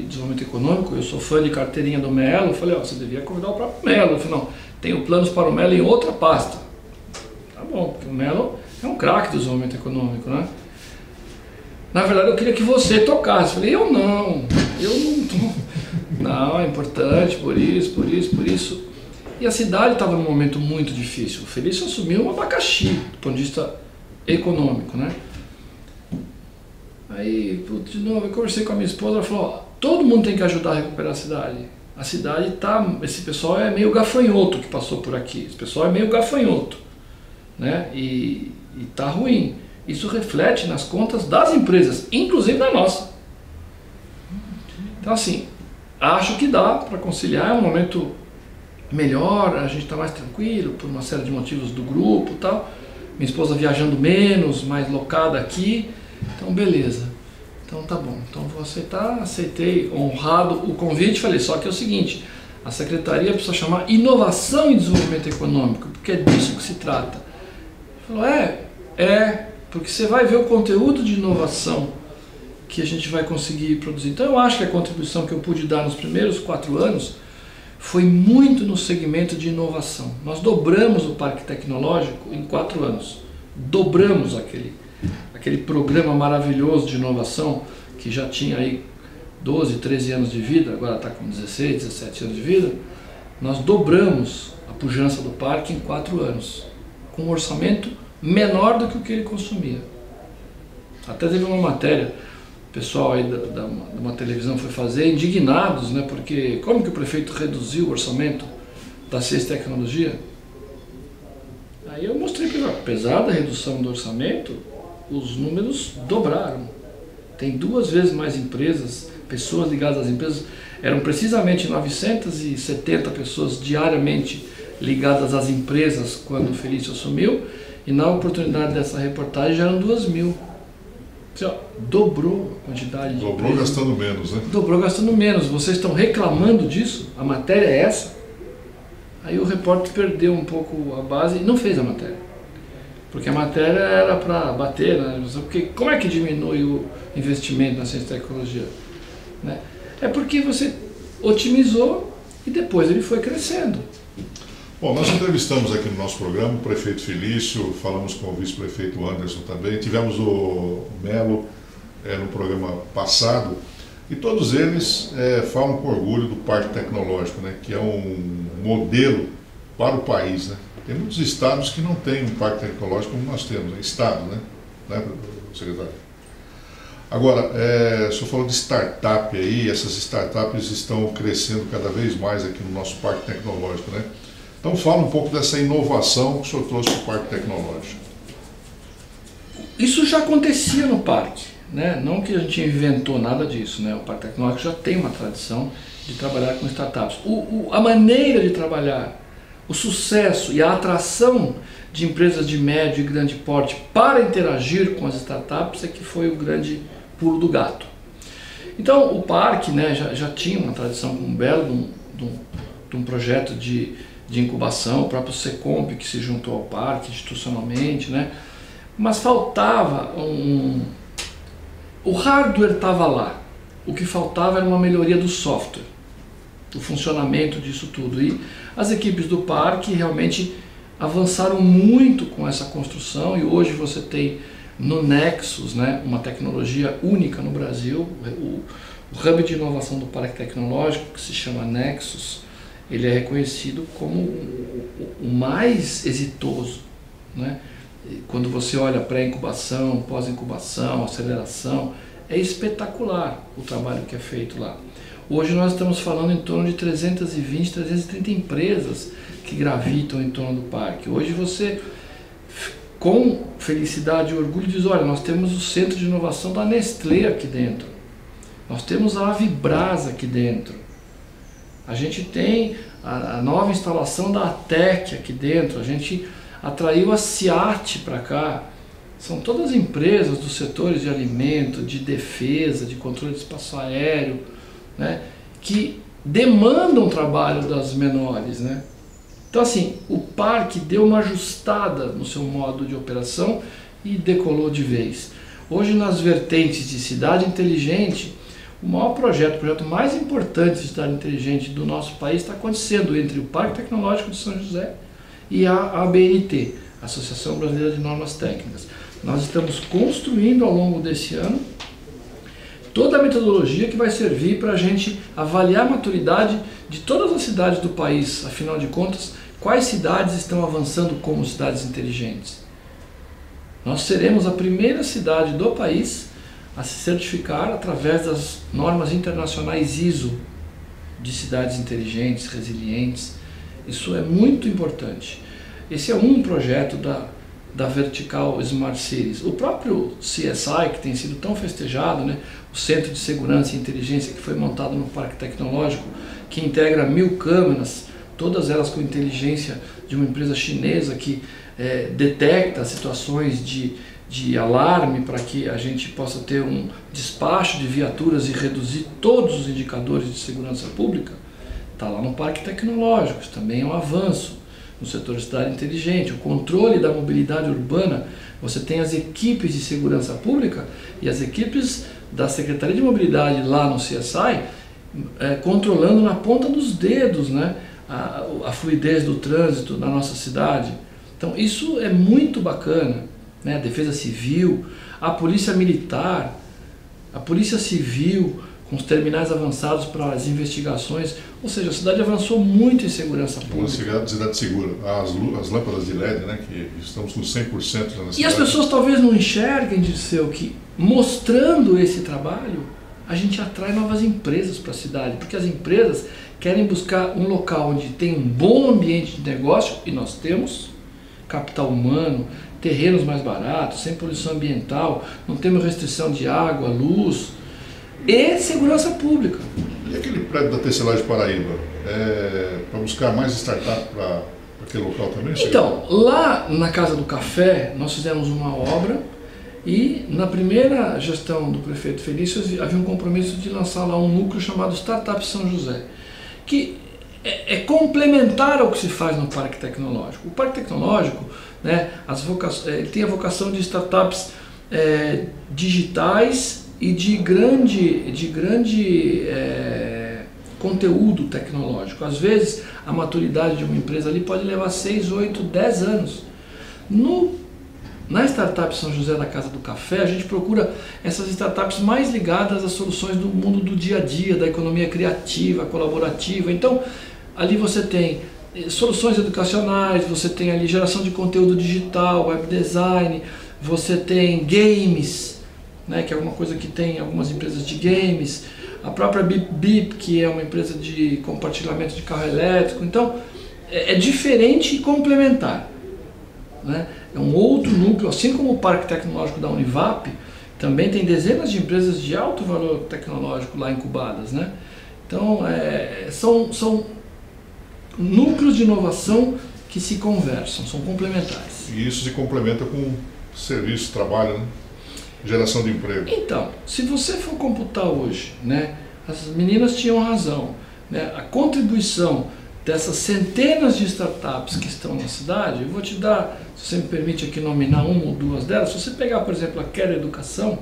desenvolvimento econômico. Eu sou fã de carteirinha do Melo. Eu falei, você devia convidar o próprio Melo. Eu falei, não, tenho planos para o Melo em outra pasta. Tá bom, porque o Melo é um craque do desenvolvimento econômico, né? Na verdade, eu queria que você tocasse. Eu falei, eu não não, é importante por isso. E a cidade estava num momento muito difícil. O Felício assumiu um abacaxi do ponto de vista econômico, né? Aí, de novo, eu conversei com a minha esposa, ela falou, todo mundo tem que ajudar a recuperar a cidade. A cidade tá, esse pessoal é meio gafanhoto que passou por aqui, esse pessoal é meio gafanhoto, né? E tá ruim. Isso reflete nas contas das empresas, inclusive da nossa. Então, assim, acho que dá para conciliar, é um momento melhor, a gente está mais tranquilo por uma série de motivos do grupo e tal. Minha esposa viajando menos, mais locada aqui. Então, beleza. Então, tá bom. Então, vou aceitar. Aceitei, honrado o convite. Falei, só que é o seguinte, a secretaria precisa chamar Inovação e Desenvolvimento Econômico, porque é disso que se trata. Ele falou, porque você vai ver o conteúdo de inovação que a gente vai conseguir produzir. Então, eu acho que a contribuição que eu pude dar nos primeiros 4 anos foi muito no segmento de inovação. Nós dobramos o parque tecnológico em 4 anos. Dobramos aquele programa maravilhoso de inovação que já tinha aí 12, 13 anos de vida, agora está com 16, 17 anos de vida. Nós dobramos a pujança do parque em 4 anos, com um orçamento menor do que o que ele consumia. Até teve uma matéria, o pessoal aí de uma televisão foi fazer, indignados, né, porque como que o prefeito reduziu o orçamento da Ciência e Tecnologia? Aí eu mostrei para ele, apesar da redução do orçamento, os números dobraram. Tem 2 vezes mais empresas, pessoas ligadas às empresas, eram precisamente 970 pessoas diariamente ligadas às empresas quando o Felício assumiu, e na oportunidade dessa reportagem já eram 2.000. Dobrou a quantidade de Dobrou empresas. Gastando menos, né? Dobrou gastando menos. Vocês estão reclamando disso? A matéria é essa? Aí o repórter perdeu um pouco a base e não fez a matéria. porque a matéria era para bater, né? Porque como é que diminui o investimento na ciência e tecnologia? Né? É porque você otimizou e depois ele foi crescendo. Bom, nós entrevistamos aqui no nosso programa o prefeito Felício, falamos com o vice-prefeito Anderson também, tivemos o Melo no programa passado, e todos eles falam com orgulho do Parque Tecnológico, né, que é um modelo para o país. Né? Tem muitos estados que não têm um parque tecnológico como nós temos, estado, né, secretário? Agora, o senhor falou de startup aí, essas startups estão crescendo cada vez mais aqui no nosso Parque Tecnológico, né? Então fala um pouco dessa inovação que o senhor trouxe para o Parque Tecnológico. Isso já acontecia no parque, né? Não que a gente inventou nada disso, né? O Parque Tecnológico já tem uma tradição de trabalhar com startups. A maneira de trabalhar, o sucesso e a atração de empresas de médio e grande porte para interagir com as startups é que foi o grande pulo do gato. Então o parque, né, já tinha uma tradição com um belo de um projeto de incubação, o próprio Secomp que se juntou ao parque institucionalmente, né? Mas faltava o hardware estava lá, o que faltava era uma melhoria do software, o funcionamento disso tudo, e as equipes do parque realmente avançaram muito com essa construção, e hoje você tem no Nexus, né, uma tecnologia única no Brasil, o hub de inovação do Parque Tecnológico, que se chama Nexus, ele é reconhecido como o mais exitoso, né? Quando você olha pré-incubação, pós-incubação, aceleração, é espetacular o trabalho que é feito lá. Hoje nós estamos falando em torno de 320, 330 empresas que gravitam em torno do parque. Hoje você, com felicidade e orgulho, diz, olha, nós temos o Centro de Inovação da Nestlé aqui dentro, nós temos a Avibrasa aqui dentro, a gente tem a nova instalação da ATEC aqui dentro, a gente atraiu a CIAT para cá. São todas empresas dos setores de alimento, de defesa, de controle de espaço aéreo, né, que demandam trabalho das menores, né? Então assim, o parque deu uma ajustada no seu modo de operação e decolou de vez. Hoje nas vertentes de cidade inteligente, o maior projeto, o projeto mais importante de cidade inteligente do nosso país está acontecendo entre o Parque Tecnológico de São José e a ABNT, Associação Brasileira de Normas Técnicas. Nós estamos construindo ao longo desse ano toda a metodologia que vai servir para a gente avaliar a maturidade de todas as cidades do país, afinal de contas, quais cidades estão avançando como cidades inteligentes. Nós seremos a primeira cidade do país a se certificar através das normas internacionais ISO de cidades inteligentes, resilientes. Isso é muito importante. Esse é um projeto da vertical Smart Cities. O próprio CSI, que tem sido tão festejado, né? O Centro de Segurança e Inteligência que foi montado no Parque Tecnológico, que integra 1000 câmeras, todas elas com inteligência de uma empresa chinesa que detecta situações de alarme para que a gente possa ter um despacho de viaturas e reduzir todos os indicadores de segurança pública, está lá no Parque Tecnológico. Isso também é um avanço no setor de cidade inteligente. O controle da mobilidade urbana, você tem as equipes de segurança pública e as equipes da Secretaria de Mobilidade lá no CSI controlando na ponta dos dedos, né, a fluidez do trânsito na nossa cidade. Então isso é muito bacana. Né, a Defesa Civil, a Polícia Militar, a Polícia Civil, com os terminais avançados para as investigações, ou seja, a cidade avançou muito em segurança pública. Uma cidade segura, as lâmpadas de LED, né, que estamos com 100% na cidade. E as pessoas talvez não enxerguem, Dirceu, que mostrando esse trabalho, a gente atrai novas empresas para a cidade, porque as empresas querem buscar um local onde tem um bom ambiente de negócio, e nós temos capital humano, terrenos mais baratos, sem poluição ambiental, não temos restrição de água, luz e segurança pública. E aquele prédio da Tecelagem Paraíba, para buscar mais startup para aquele local também? Então, lá na Casa do Café, nós fizemos uma obra e na primeira gestão do prefeito Felício havia um compromisso de lançar lá um núcleo chamado Startup São José, que é complementar ao que se faz no Parque Tecnológico. O Parque Tecnológico né? Ele tem a vocação de startups digitais e de grande conteúdo tecnológico. Às vezes a maturidade de uma empresa ali pode levar 6, 8, 10 anos. Na Startup São José da Casa do Café, a gente procura essas startups mais ligadas às soluções do mundo do dia a dia, da economia criativa, colaborativa. Então, ali você tem soluções educacionais, você tem ali geração de conteúdo digital, web design, você tem games, né, que é uma coisa que tem algumas empresas de games, a própria Bip Bip, que é uma empresa de compartilhamento de carro elétrico. Então, é diferente e complementar, né? É um outro núcleo, assim como o Parque Tecnológico da Univap, também tem dezenas de empresas de alto valor tecnológico lá incubadas, né? Então, são núcleos de inovação que se conversam, são complementares. E isso se complementa com serviço, trabalho, né? Geração de emprego. Então, se você for computar hoje, né, as meninas tinham razão, né, a contribuição dessas centenas de startups que estão na cidade, eu vou te dar, se você me permite aqui nominar uma ou duas delas, se você pegar, por exemplo, a Quero Educação,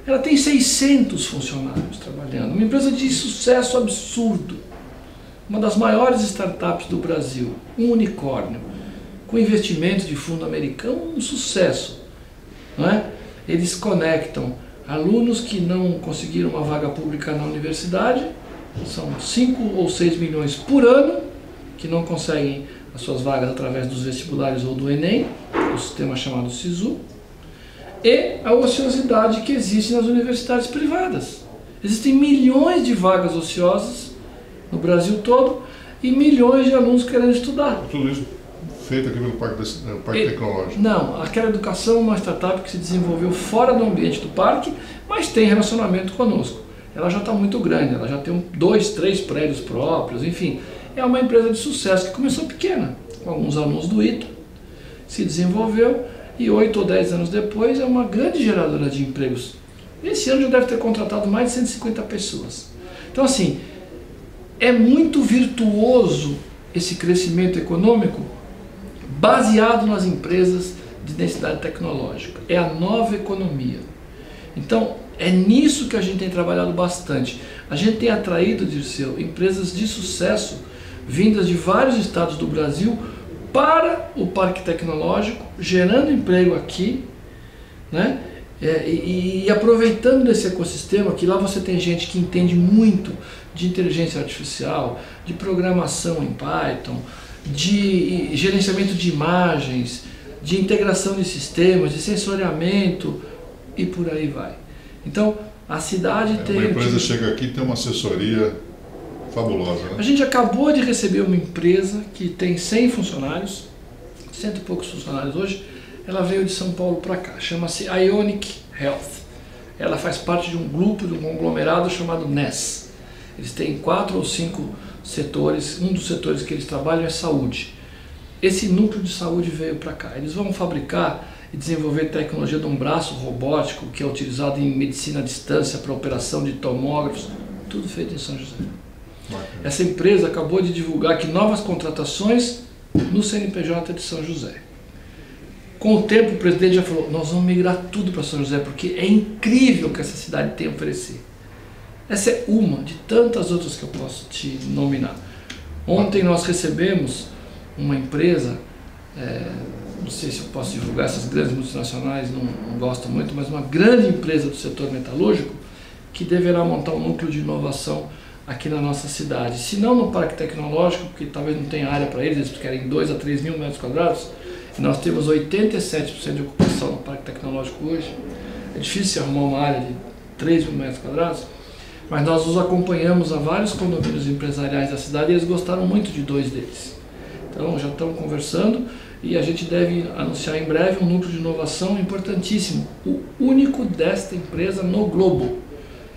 ela tem 600 funcionários trabalhando, uma empresa de sucesso absurdo, uma das maiores startups do Brasil, um unicórnio, com investimento de fundo americano, um sucesso, não é? Eles conectam alunos que não conseguiram uma vaga pública na universidade, são 5 ou 6 milhões por ano, que não conseguem as suas vagas através dos vestibulares ou do Enem, o sistema chamado SISU, e a ociosidade que existe nas universidades privadas. Existem milhões de vagas ociosas no Brasil todo e milhões de alunos querendo estudar. Tudo isso feito aqui pelo Parque Tecnológico. Não, a Quero Educação é uma startup que se desenvolveu fora do ambiente do parque, mas tem relacionamento conosco. Ela já está muito grande, ela já tem 2, 3 prédios próprios, enfim. É uma empresa de sucesso que começou pequena, com alguns alunos do ITA, se desenvolveu e 8 ou 10 anos depois é uma grande geradora de empregos. Esse ano já deve ter contratado mais de 150 pessoas. Então, assim, é muito virtuoso esse crescimento econômico baseado nas empresas de densidade tecnológica. É a nova economia. Então, é nisso que a gente tem trabalhado bastante. A gente tem atraído, Dirceu, empresas de sucesso vindas de vários estados do Brasil para o Parque Tecnológico, gerando emprego aqui, né? E aproveitando desse ecossistema, que lá você tem gente que entende muito de inteligência artificial, de programação em Python, de gerenciamento de imagens, de integração de sistemas, de sensoriamento e por aí vai. Então, a cidade tem... Uma empresa chega aqui e tem uma assessoria fabulosa, né? A gente acabou de receber uma empresa que tem 100 funcionários, 100 e poucos funcionários hoje. Ela veio de São Paulo para cá, chama-se Ionic Health. Ela faz parte de um grupo, de um conglomerado chamado NES. Eles têm 4 ou 5 setores, um dos setores que eles trabalham é saúde. Esse núcleo de saúde veio para cá. Eles vão fabricar e desenvolver tecnologia de um braço robótico que é utilizado em medicina à distância para operação de tomógrafos, tudo feito em São José. Essa empresa acabou de divulgar que novas contratações no CNPJ de São José. Com o tempo, o presidente já falou, nós vamos migrar tudo para São José, porque é incrível o que essa cidade tem a oferecer. Essa é uma de tantas outras que eu posso te nominar. Ontem nós recebemos uma empresa, não sei se eu posso divulgar, essas grandes multinacionais não gostam muito, mas uma grande empresa do setor metalúrgico que deverá montar um núcleo de inovação aqui na nossa cidade. Se não no Parque Tecnológico, porque talvez não tenha área para eles querem 2 a 3 mil metros quadrados, e nós temos 87% de ocupação no Parque Tecnológico hoje. É difícil arrumar uma área de 3 mil metros quadrados, mas nós os acompanhamos a vários condomínios empresariais da cidade e eles gostaram muito de 2 deles. Então já estamos conversando e a gente deve anunciar em breve um núcleo de inovação importantíssimo, o único desta empresa no globo.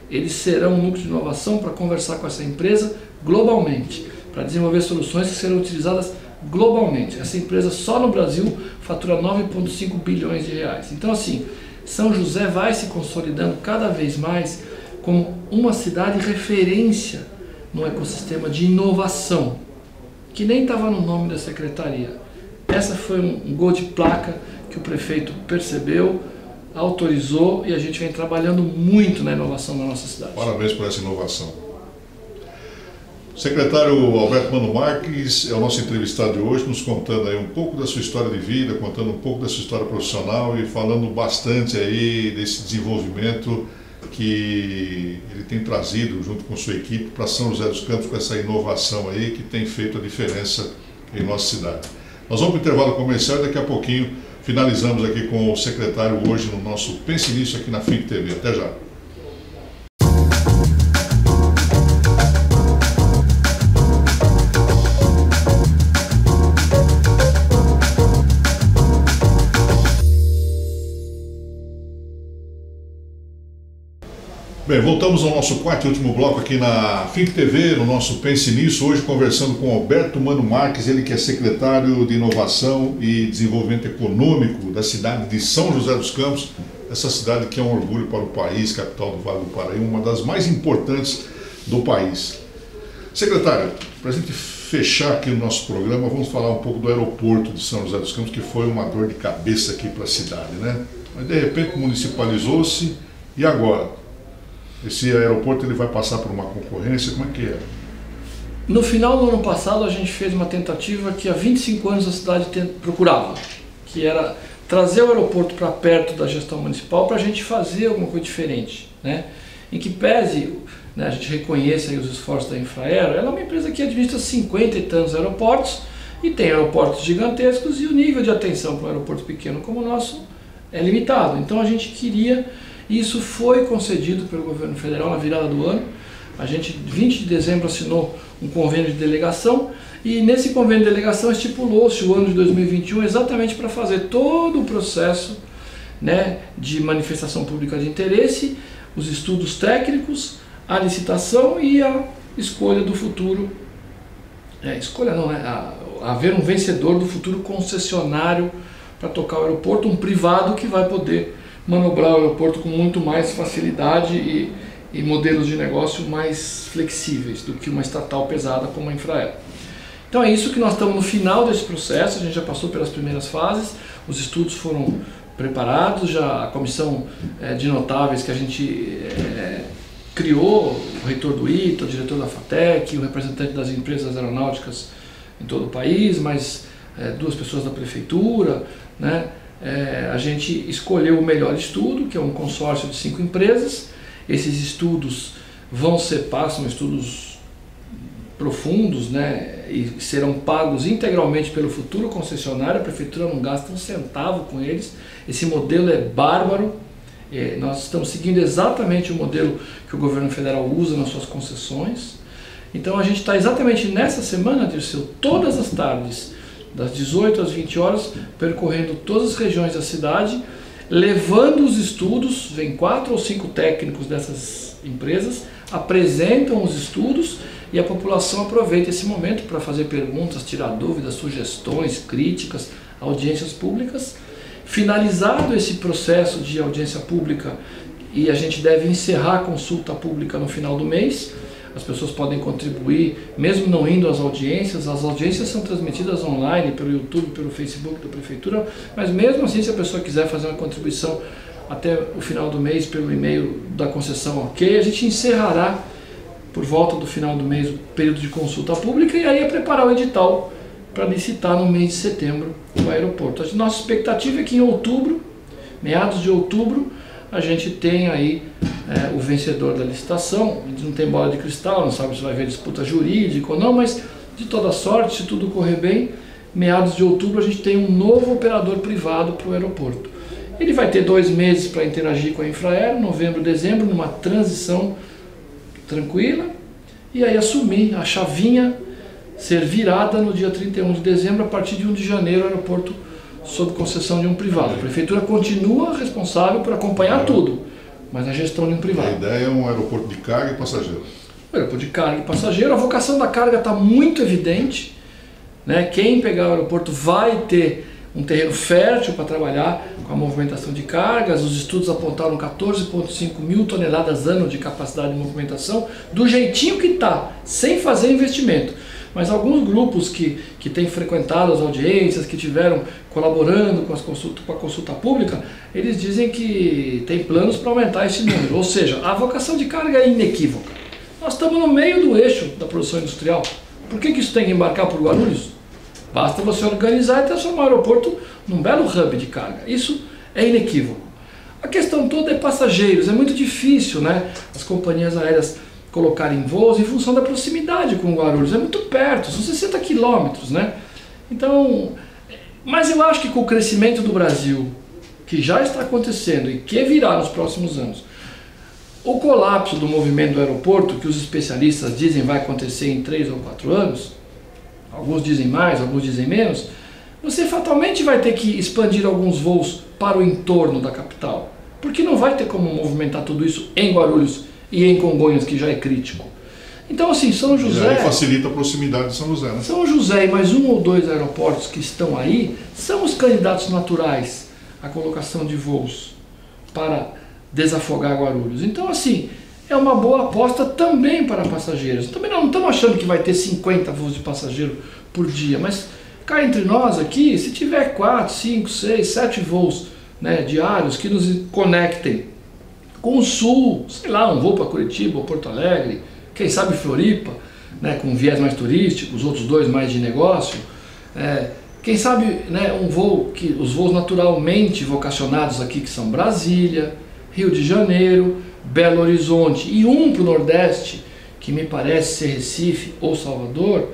Eles serão um núcleo de inovação para conversar com essa empresa globalmente, para desenvolver soluções que serão utilizadas globalmente. Essa empresa só no Brasil fatura 9,5 bilhões de reais. Então, assim, São José vai se consolidando cada vez mais como uma cidade referência no ecossistema de inovação, que nem estava no nome da secretaria. essa foi um gol de placa que o prefeito percebeu, autorizou e a gente vem trabalhando muito na inovação na nossa cidade. Parabéns por essa inovação. Secretário Alberto Mano Marques é o nosso entrevistado de hoje, nos contando aí um pouco da sua história de vida, contando um pouco da sua história profissional e falando bastante aí desse desenvolvimento que ele tem trazido junto com sua equipe para São José dos Campos, com essa inovação aí que tem feito a diferença em nossa cidade. Nós vamos para o intervalo comercial e daqui a pouquinho finalizamos aqui com o secretário hoje no nosso Pense Nisso aqui na FIC TV. Até já. Bem, voltamos ao nosso quarto e último bloco aqui na FIC TV, no nosso Pense Nisso, hoje conversando com Alberto Mano Marques, ele que é secretário de Inovação e Desenvolvimento Econômico da cidade de São José dos Campos, essa cidade que é um orgulho para o país, capital do Vale do Paraíba, uma das mais importantes do país. Secretário, para a gente fechar aqui o nosso programa, vamos falar um pouco do aeroporto de São José dos Campos, que foi uma dor de cabeça aqui para a cidade, né? Mas de repente municipalizou-se e agora? Esse aeroporto ele vai passar por uma concorrência, como é que é? No final do ano passado a gente fez uma tentativa que há 25 anos a cidade procurava, que era trazer o aeroporto para perto da gestão municipal para a gente fazer alguma coisa diferente, né? Em que pese, né, a gente reconheça aí os esforços da Infraero, ela é uma empresa que administra 50 e tantos aeroportos e tem aeroportos gigantescos e o nível de atenção para um aeroporto pequeno como o nosso é limitado. Então a gente queria... Isso foi concedido pelo governo federal na virada do ano. A gente, 20 de dezembro, assinou um convênio de delegação e nesse convênio de delegação estipulou-se o ano de 2021 exatamente para fazer todo o processo, né, de manifestação pública de interesse, os estudos técnicos, a licitação e a escolha do futuro. Escolha não, né? Haver um vencedor do futuro concessionário para tocar o aeroporto, um privado que vai poder manobrar o aeroporto com muito mais facilidade e modelos de negócio mais flexíveis do que uma estatal pesada como a Infraero. Então é isso que nós estamos no final desse processo, a gente já passou pelas primeiras fases, os estudos foram preparados, já a comissão de notáveis que a gente criou, o reitor do ITA, o diretor da FATEC, o representante das empresas aeronáuticas em todo o país, mais 2 pessoas da prefeitura, né? A gente escolheu o melhor estudo, que é um consórcio de 5 empresas. Esses estudos são estudos profundos, né, e serão pagos integralmente pelo futuro concessionário. A prefeitura não gasta um centavo com eles. Esse modelo é bárbaro. Nós estamos seguindo exatamente o modelo que o governo federal usa nas suas concessões. Então a gente está exatamente nessa semana, Dirceu, todas as tardes, das 18 às 20 horas, percorrendo todas as regiões da cidade, levando os estudos, vem 4 ou 5 técnicos dessas empresas, apresentam os estudos e a população aproveita esse momento para fazer perguntas, tirar dúvidas, sugestões, críticas, audiências públicas. Finalizado esse processo de audiência pública, e a gente deve encerrar a consulta pública no final do mês, as pessoas podem contribuir, mesmo não indo às audiências. As audiências são transmitidas online, pelo YouTube, pelo Facebook da Prefeitura, mas mesmo assim, se a pessoa quiser fazer uma contribuição até o final do mês, pelo e-mail da concessão OK, a gente encerrará por volta do final do mês o período de consulta pública e aí é preparar o edital para licitar no mês de setembro o aeroporto. A nossa expectativa é que em outubro, meados de outubro, a gente tem aí o vencedor da licitação. A gente não tem bola de cristal, não sabe se vai haver disputa jurídica ou não, mas de toda sorte, se tudo correr bem, meados de outubro a gente tem um novo operador privado para o aeroporto. Ele vai ter 2 meses para interagir com a Infraero, novembro, dezembro, numa transição tranquila, e aí assumir a chavinha, ser virada no dia 31 de dezembro, a partir de 1 de janeiro, o aeroporto sob concessão de um privado. A prefeitura continua responsável por acompanhar tudo, mas a gestão de um privado. A ideia é um aeroporto de carga e passageiro. Aeroporto de carga e passageiro, a vocação da carga está muito evidente, né? Quem pegar o aeroporto vai ter um terreno fértil para trabalhar com a movimentação de cargas. Os estudos apontaram 14,5 mil toneladas ano de capacidade de movimentação, do jeitinho que está, sem fazer investimento. mas alguns grupos que têm frequentado as audiências, que tiveram colaborando com a consulta pública, eles dizem que tem planos para aumentar esse número. Ou seja, a vocação de carga é inequívoca. Nós estamos no meio do eixo da produção industrial. Por que isso tem que embarcar por Guarulhos? Basta você organizar e transformar o aeroporto num belo hub de carga. Isso é inequívoco. A questão toda é passageiros. É muito difícil, né, as companhias aéreas colocarem voos em função da proximidade com Guarulhos. É muito perto, são 60 quilômetros, né? Então, mas eu acho que com o crescimento do Brasil, que já está acontecendo e que virá nos próximos anos, o colapso do movimento do aeroporto, que os especialistas dizem vai acontecer em 3 ou 4 anos, alguns dizem mais, alguns dizem menos, você fatalmente vai ter que expandir alguns voos para o entorno da capital, porque não vai ter como movimentar tudo isso em Guarulhos e em Congonhas, que já é crítico. Então, assim, São José... E aí facilita a proximidade de São José, né? São José e mais 1 ou 2 aeroportos que estão aí são os candidatos naturais à colocação de voos para desafogar Guarulhos. Então, assim, é uma boa aposta também para passageiros. Também não estamos achando que vai ter 50 voos de passageiro por dia, mas cá entre nós aqui, se tiver 4, 5, 6, 7 voos, né, diários que nos conectem com o Sul, sei lá, um voo para Curitiba ou Porto Alegre, quem sabe Floripa, né, com viés mais turístico, os outros 2 mais de negócio, quem sabe, né, um voo, os voos naturalmente vocacionados aqui, que são Brasília, Rio de Janeiro, Belo Horizonte, e um para o Nordeste, que me parece ser Recife ou Salvador,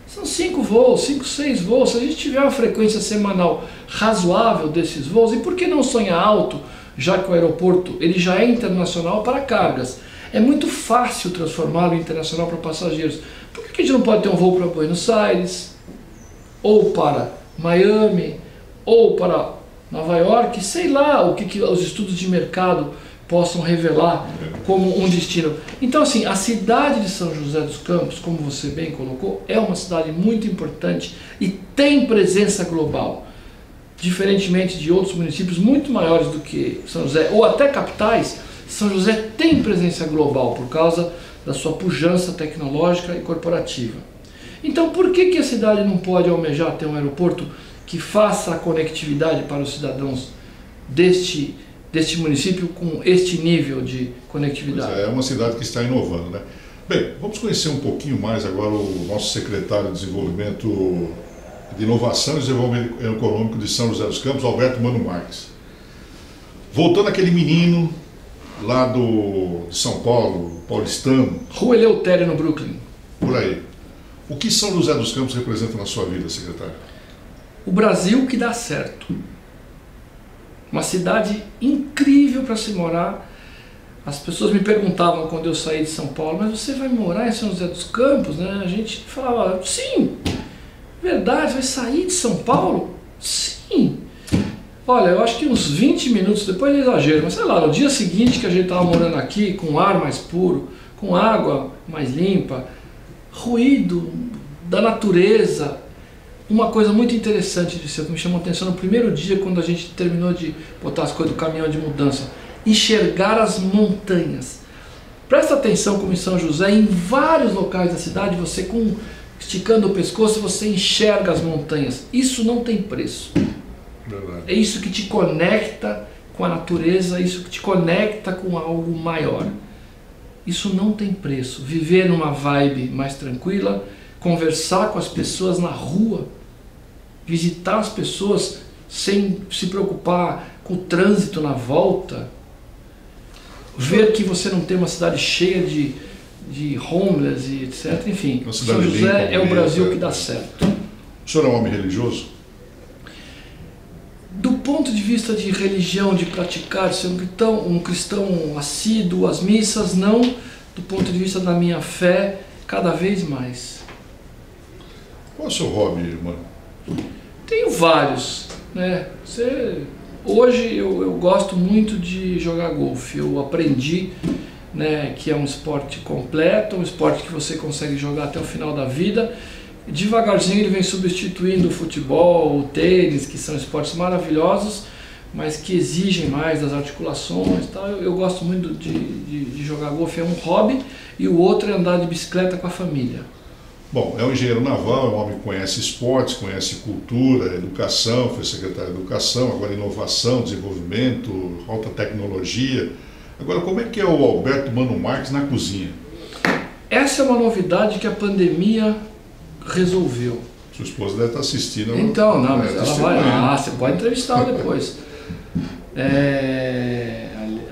são 5 voos, 5, 6 voos. Se a gente tiver uma frequência semanal razoável desses voos, e por que não sonhar alto, já que o aeroporto ele já é internacional para cargas? É muito fácil transformá-lo em internacional para passageiros. Por que a gente não pode ter um voo para Buenos Aires, ou para Miami, ou para Nova York? Sei lá o que os estudos de mercado possam revelar como um destino. Então, assim, a cidade de São José dos Campos, como você bem colocou, é uma cidade muito importante e tem presença global. Diferentemente de outros municípios muito maiores do que São José, ou até capitais, São José tem presença global por causa da sua pujança tecnológica e corporativa. Então, por que a cidade não pode almejar ter um aeroporto que faça a conectividade para os cidadãos deste município com este nível de conectividade? É uma cidade que está inovando, né? Bem, vamos conhecer um pouquinho mais agora o nosso secretário de Desenvolvimento de Inovação e Desenvolvimento Econômico de São José dos Campos, Alberto Mano Marques. Voltando àquele menino lá de São Paulo, paulistano. Rua Eleutério, no Brooklyn. Por aí. O que São José dos Campos representa na sua vida, secretário? O Brasil que dá certo. Uma cidade incrível para se morar. As pessoas me perguntavam quando eu saí de São Paulo, mas você vai morar em São José dos Campos, né? A gente falava, sim, verdade, vai sair de São Paulo? Sim. Olha, eu acho que uns 20 minutos, depois é exagero, mas sei lá, no dia seguinte que a gente estava morando aqui, com ar mais puro, com água mais limpa, ruído da natureza, uma coisa muito interessante de ser, que me chamou a atenção no primeiro dia, quando a gente terminou de botar as coisas do caminhão de mudança, enxergar as montanhas. Presta atenção como em São José, em vários locais da cidade, você esticando o pescoço, você enxerga as montanhas. Isso não tem preço. Verdade. É isso que te conecta com a natureza, isso que te conecta com algo maior. Isso não tem preço. Viver numa vibe mais tranquila, conversar com as pessoas na rua, visitar as pessoas sem se preocupar com o trânsito na volta, ver que você não tem uma cidade cheia de homeless e etc. Enfim, São José é o Brasil que dá certo. O senhor é um homem religioso? Do ponto de vista de religião, de praticar, de ser um cristão assíduo às missas, não. Do ponto de vista da minha fé, cada vez mais. Qual é o seu hobby, mano? Tenho vários, né? Hoje eu gosto muito de jogar golfe. Eu aprendi, né, que é um esporte completo, um esporte que você consegue jogar até o final da vida. Devagarzinho ele vem substituindo o futebol, o tênis, que são esportes maravilhosos, mas que exigem mais das articulações e tal. Eu gosto muito de jogar golfe, é um hobby, e o outro é andar de bicicleta com a família. Bom, é um engenheiro naval, é um homem que conhece esportes, conhece cultura, educação, foi secretário de Educação, agora inovação, desenvolvimento, alta tecnologia. Agora, como é que é o Alberto Mano Marques na cozinha? Essa é uma novidade que a pandemia resolveu. Sua esposa deve estar assistindo. Então, não, mas ela vai lá, você pode entrevistá-la depois.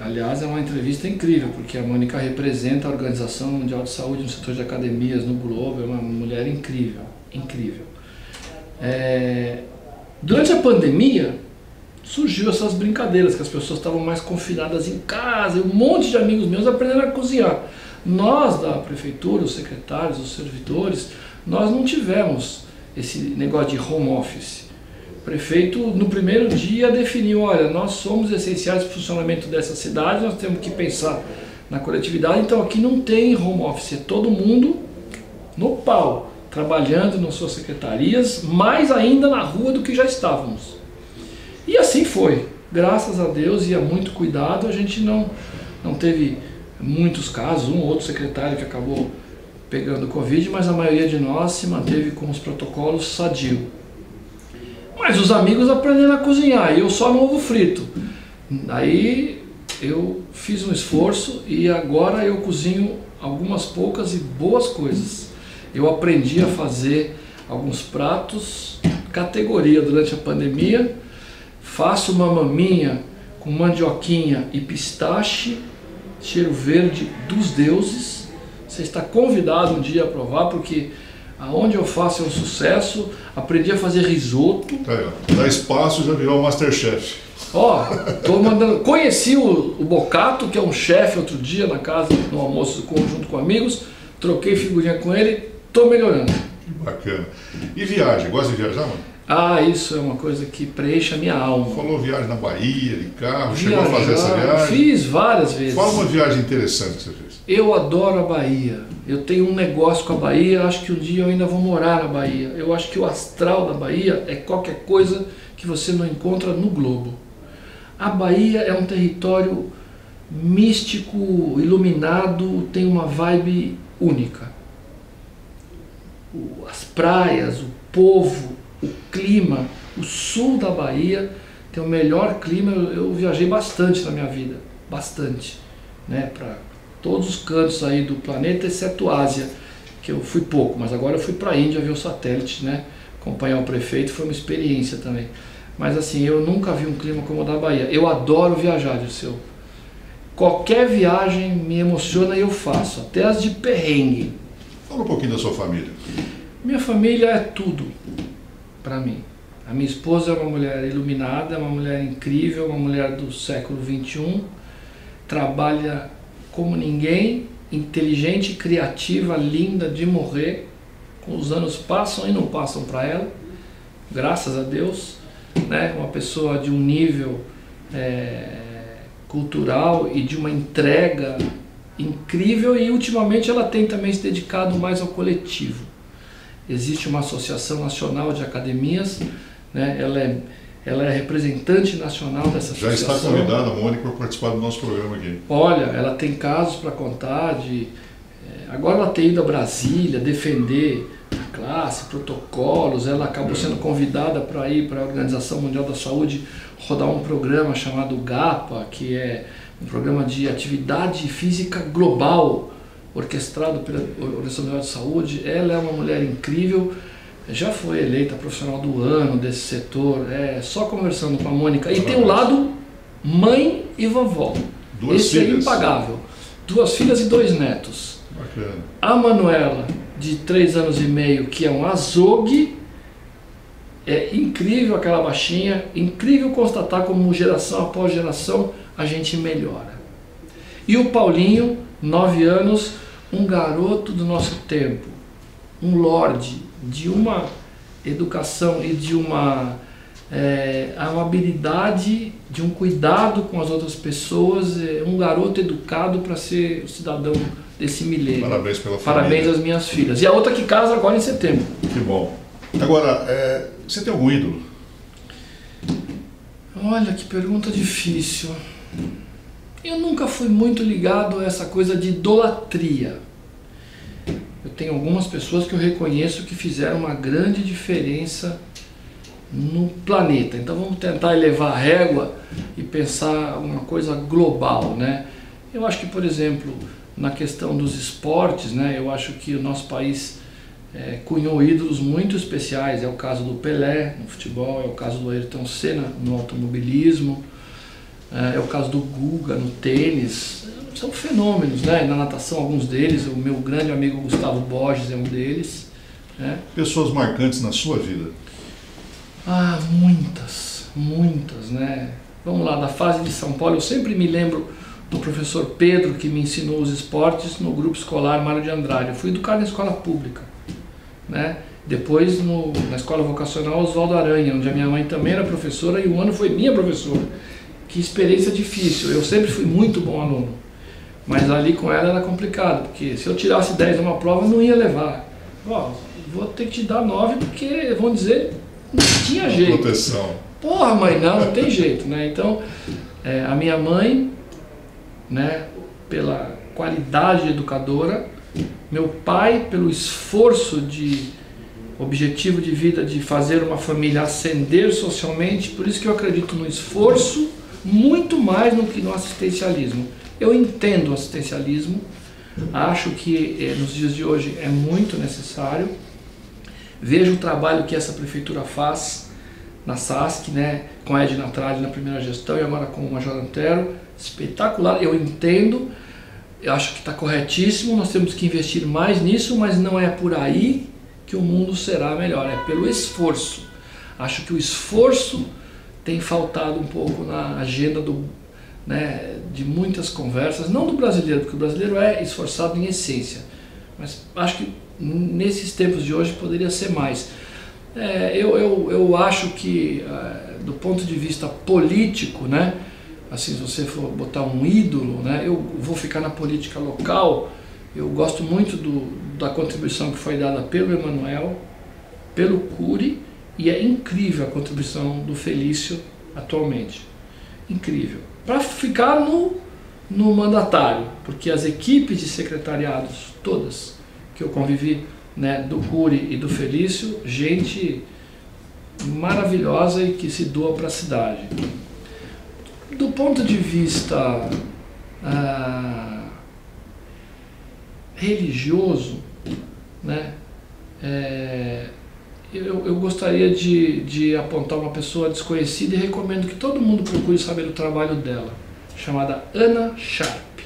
Aliás, é uma entrevista incrível, porque a Mônica representa a Organização Mundial de Saúde no setor de academias no globo, é uma mulher incrível, incrível. Durante a pandemia, surgiu essas brincadeiras, que as pessoas estavam mais confinadas em casa, e um monte de amigos meus aprenderam a cozinhar. Nós da prefeitura, os secretários, os servidores, nós não tivemos esse negócio de home office. O prefeito, no primeiro dia, definiu, olha, nós somos essenciais para o funcionamento dessa cidade, nós temos que pensar na coletividade, então aqui não tem home office, é todo mundo no pau, trabalhando nas suas secretarias, mais ainda na rua do que já estávamos. E assim foi, graças a Deus e a muito cuidado, a gente não teve muitos casos, um ou outro secretário que acabou pegando Covid, mas a maioria de nós se manteve com os protocolos sadio. Mas os amigos aprenderam a cozinhar, e eu só no ovo frito. Aí eu fiz um esforço e agora eu cozinho algumas poucas e boas coisas. Eu aprendi a fazer alguns pratos, categoria durante a pandemia. Faço uma maminha com mandioquinha e pistache, cheiro verde dos deuses. Você está convidado um dia a provar, porque aonde eu faço é um sucesso. Aprendi a fazer risoto. Dá espaço, já virou o Masterchef. Ó, tô mandando. Conheci o Bocato, que é um chefe, outro dia na casa, no almoço junto com amigos. Troquei figurinha com ele, tô melhorando. Que bacana. E viagem? Gosta de viajar, mano? Ah, isso é uma coisa que preenche a minha alma. Falou viagem na Bahia, de carro, chegou a fazer essa viagem? Fiz várias vezes. Fala uma viagem interessante que você fez. Eu adoro a Bahia. Eu tenho um negócio com a Bahia, acho que um dia eu ainda vou morar na Bahia. Eu acho que o astral da Bahia é qualquer coisa que você não encontra no globo. A Bahia é um território místico, iluminado, tem uma vibe única. As praias, o povo, o clima, o sul da Bahia tem o melhor clima. Eu viajei bastante na minha vida, bastante, né, para todos os cantos aí do planeta, exceto Ásia, que eu fui pouco, mas agora eu fui para a Índia ver o satélite, né, acompanhar o prefeito, foi uma experiência também. Mas assim, eu nunca vi um clima como o da Bahia. Eu adoro viajar, Dirceu. Qualquer viagem me emociona e eu faço, até as de perrengue. Fala um pouquinho da sua família. Minha família é tudo para mim. A minha esposa é uma mulher iluminada, é uma mulher incrível, uma mulher do século XXI, trabalha como ninguém, inteligente, criativa, linda de morrer. Com os anos passam e não passam para ela, graças a Deus, né? Uma pessoa de um nível cultural e de uma entrega incrível, e ultimamente ela tem também se dedicado mais ao coletivo. Existe uma associação nacional de academias, né? Ela é representante nacional dessa associação. Já está convidada a Mônica para participar do nosso programa aqui. Olha, ela tem casos para contar agora ela tem ido a Brasília defender a classe, protocolos. Ela acabou sendo convidada para ir para a Organização Mundial da Saúde rodar um programa chamado GAPA, que é um programa de atividade física global, orquestrado pela Organização Mundial de Saúde. Ela é uma mulher incrível, já foi eleita profissional do ano desse setor, só conversando com a Mônica. E tem o lado mãe e vovó. Esse é impagável. 2 filhas e 2 netos. Bacana. A Manuela, de 3 anos e meio, que é um azogue. É incrível aquela baixinha, incrível constatar como geração após geração a gente melhora. E o Paulinho, 9 anos, um garoto do nosso tempo, um lorde, de uma educação e de uma amabilidade, de um cuidado com as outras pessoas, um garoto educado para ser o cidadão desse milênio. Parabéns pela família. Parabéns às minhas filhas. E a outra que casa agora em setembro. Que bom. Agora, você tem algum ídolo? Olha, que pergunta difícil. Eu nunca fui muito ligado a essa coisa de idolatria. Eu tenho algumas pessoas que eu reconheço que fizeram uma grande diferença no planeta. Então vamos tentar elevar a régua e pensar uma coisa global, né? Eu acho que, por exemplo, na questão dos esportes, né, eu acho que o nosso país cunhou ídolos muito especiais. É o caso do Pelé no futebol, é o caso do Ayrton Senna no automobilismo, é o caso do Guga no tênis. São fenômenos, né? Na natação, alguns deles. O meu grande amigo Gustavo Borges é um deles, né? Pessoas marcantes na sua vida? Ah, muitas, né? Vamos lá, da fase de São Paulo, eu sempre me lembro do professor Pedro, que me ensinou os esportes no grupo escolar Mário de Andrade. Eu fui educado na escola pública, né? Depois na escola vocacional Oswaldo Aranha, onde a minha mãe também era professora e um ano foi minha professora. Que experiência difícil. Eu sempre fui muito bom aluno, mas ali com ela era complicado, porque se eu tirasse 10 numa prova, eu não ia levar. Ó, vou ter que te dar 9 porque vão dizer não tinha jeito. Proteção. Porra, mãe, não tem jeito, né? Então, a minha mãe, né, pela qualidade educadora, meu pai, pelo esforço de objetivo de vida de fazer uma família ascender socialmente, por isso que eu acredito no esforço muito mais do que no assistencialismo. Eu entendo o assistencialismo, acho que nos dias de hoje é muito necessário. Vejo o trabalho que essa prefeitura faz na SASC, né, com a Edna Tralli na primeira gestão e agora com o Major Antero, espetacular, eu entendo, eu acho que está corretíssimo, nós temos que investir mais nisso, mas não é por aí que o mundo será melhor, é pelo esforço. Acho que o esforço tem faltado um pouco na agenda de muitas conversas, não do brasileiro, porque o brasileiro é esforçado em essência, mas acho que nesses tempos de hoje poderia ser mais. Eu acho que, do ponto de vista político, né, assim, se você for botar um ídolo, né, eu vou ficar na política local. Eu gosto muito da contribuição que foi dada pelo Emanuel, pelo Cury, e é incrível a contribuição do Felício atualmente. Incrível. Para ficar no mandatário, porque as equipes de secretariados, todas que eu convivi, né, do Cury e do Felício, gente maravilhosa e que se doa para a cidade. Do ponto de vista religioso, né, eu gostaria de apontar uma pessoa desconhecida e recomendo que todo mundo procure saber o trabalho dela, chamada Ana Sharp.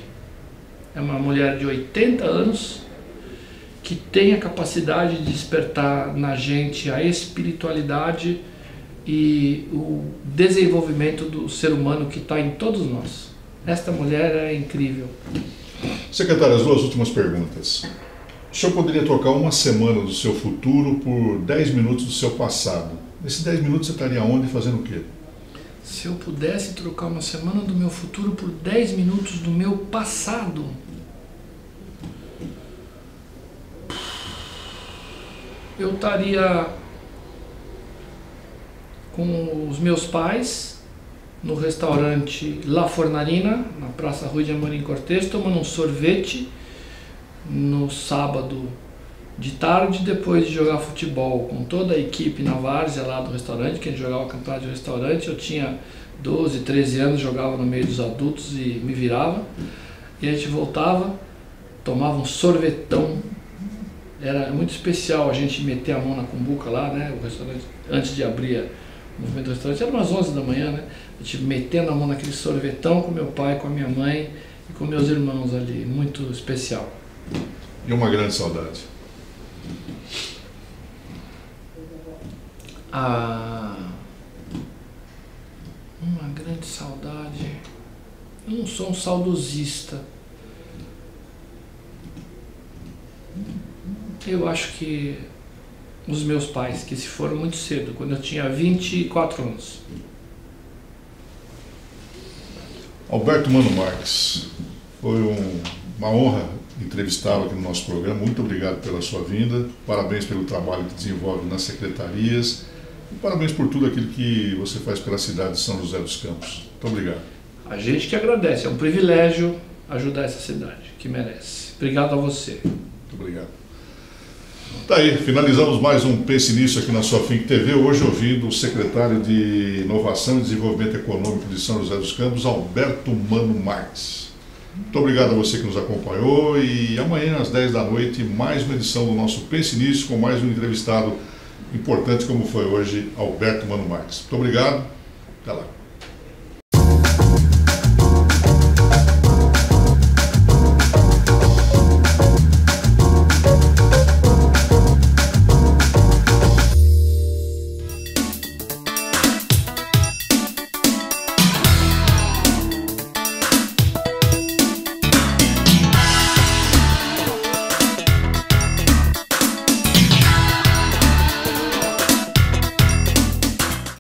É uma mulher de 80 anos que tem a capacidade de despertar na gente a espiritualidade e o desenvolvimento do ser humano que está em todos nós. Esta mulher é incrível. Secretário, as 2 últimas perguntas. O senhor poderia trocar uma semana do seu futuro por 10 minutos do seu passado. Nesses 10 minutos você estaria onde e fazendo o quê? Se eu pudesse trocar uma semana do meu futuro por 10 minutos do meu passado, eu estaria com os meus pais no restaurante La Fornarina, na Praça Rui de Amorim Cortez, tomando um sorvete no sábado de tarde, depois de jogar futebol com toda a equipe na várzea lá do restaurante, que a gente jogava campeonato de restaurante. Eu tinha 12, 13 anos, jogava no meio dos adultos e me virava. E a gente voltava, tomava um sorvetão. Era muito especial a gente meter a mão na cumbuca lá, né? O restaurante, antes de abrir o movimento do restaurante, era umas 11 da manhã, né? A gente metendo a mão naquele sorvetão com meu pai, com a minha mãe e com meus irmãos ali. Muito especial. E uma grande saudade? Uma grande saudade. Eu não sou um saudosista. Eu acho que os meus pais, que se foram muito cedo, quando eu tinha 24 anos. Alberto Mano Marques, foi uma honra entrevistá-lo aqui no nosso programa. Muito obrigado pela sua vinda, parabéns pelo trabalho que desenvolve nas secretarias e parabéns por tudo aquilo que você faz pela cidade de São José dos Campos. Muito obrigado. A gente que agradece, é um privilégio ajudar essa cidade, que merece. Obrigado a você. Muito obrigado. Tá aí, finalizamos mais um Pense Nisso aqui na sua Think TV, hoje ouvindo o secretário de Inovação e Desenvolvimento Econômico de São José dos Campos, Alberto Mano Marques. Muito obrigado a você que nos acompanhou e amanhã às 10 da noite mais uma edição do nosso Pense Nisso com mais um entrevistado importante como foi hoje Alberto Mano Marques. Muito obrigado, até lá.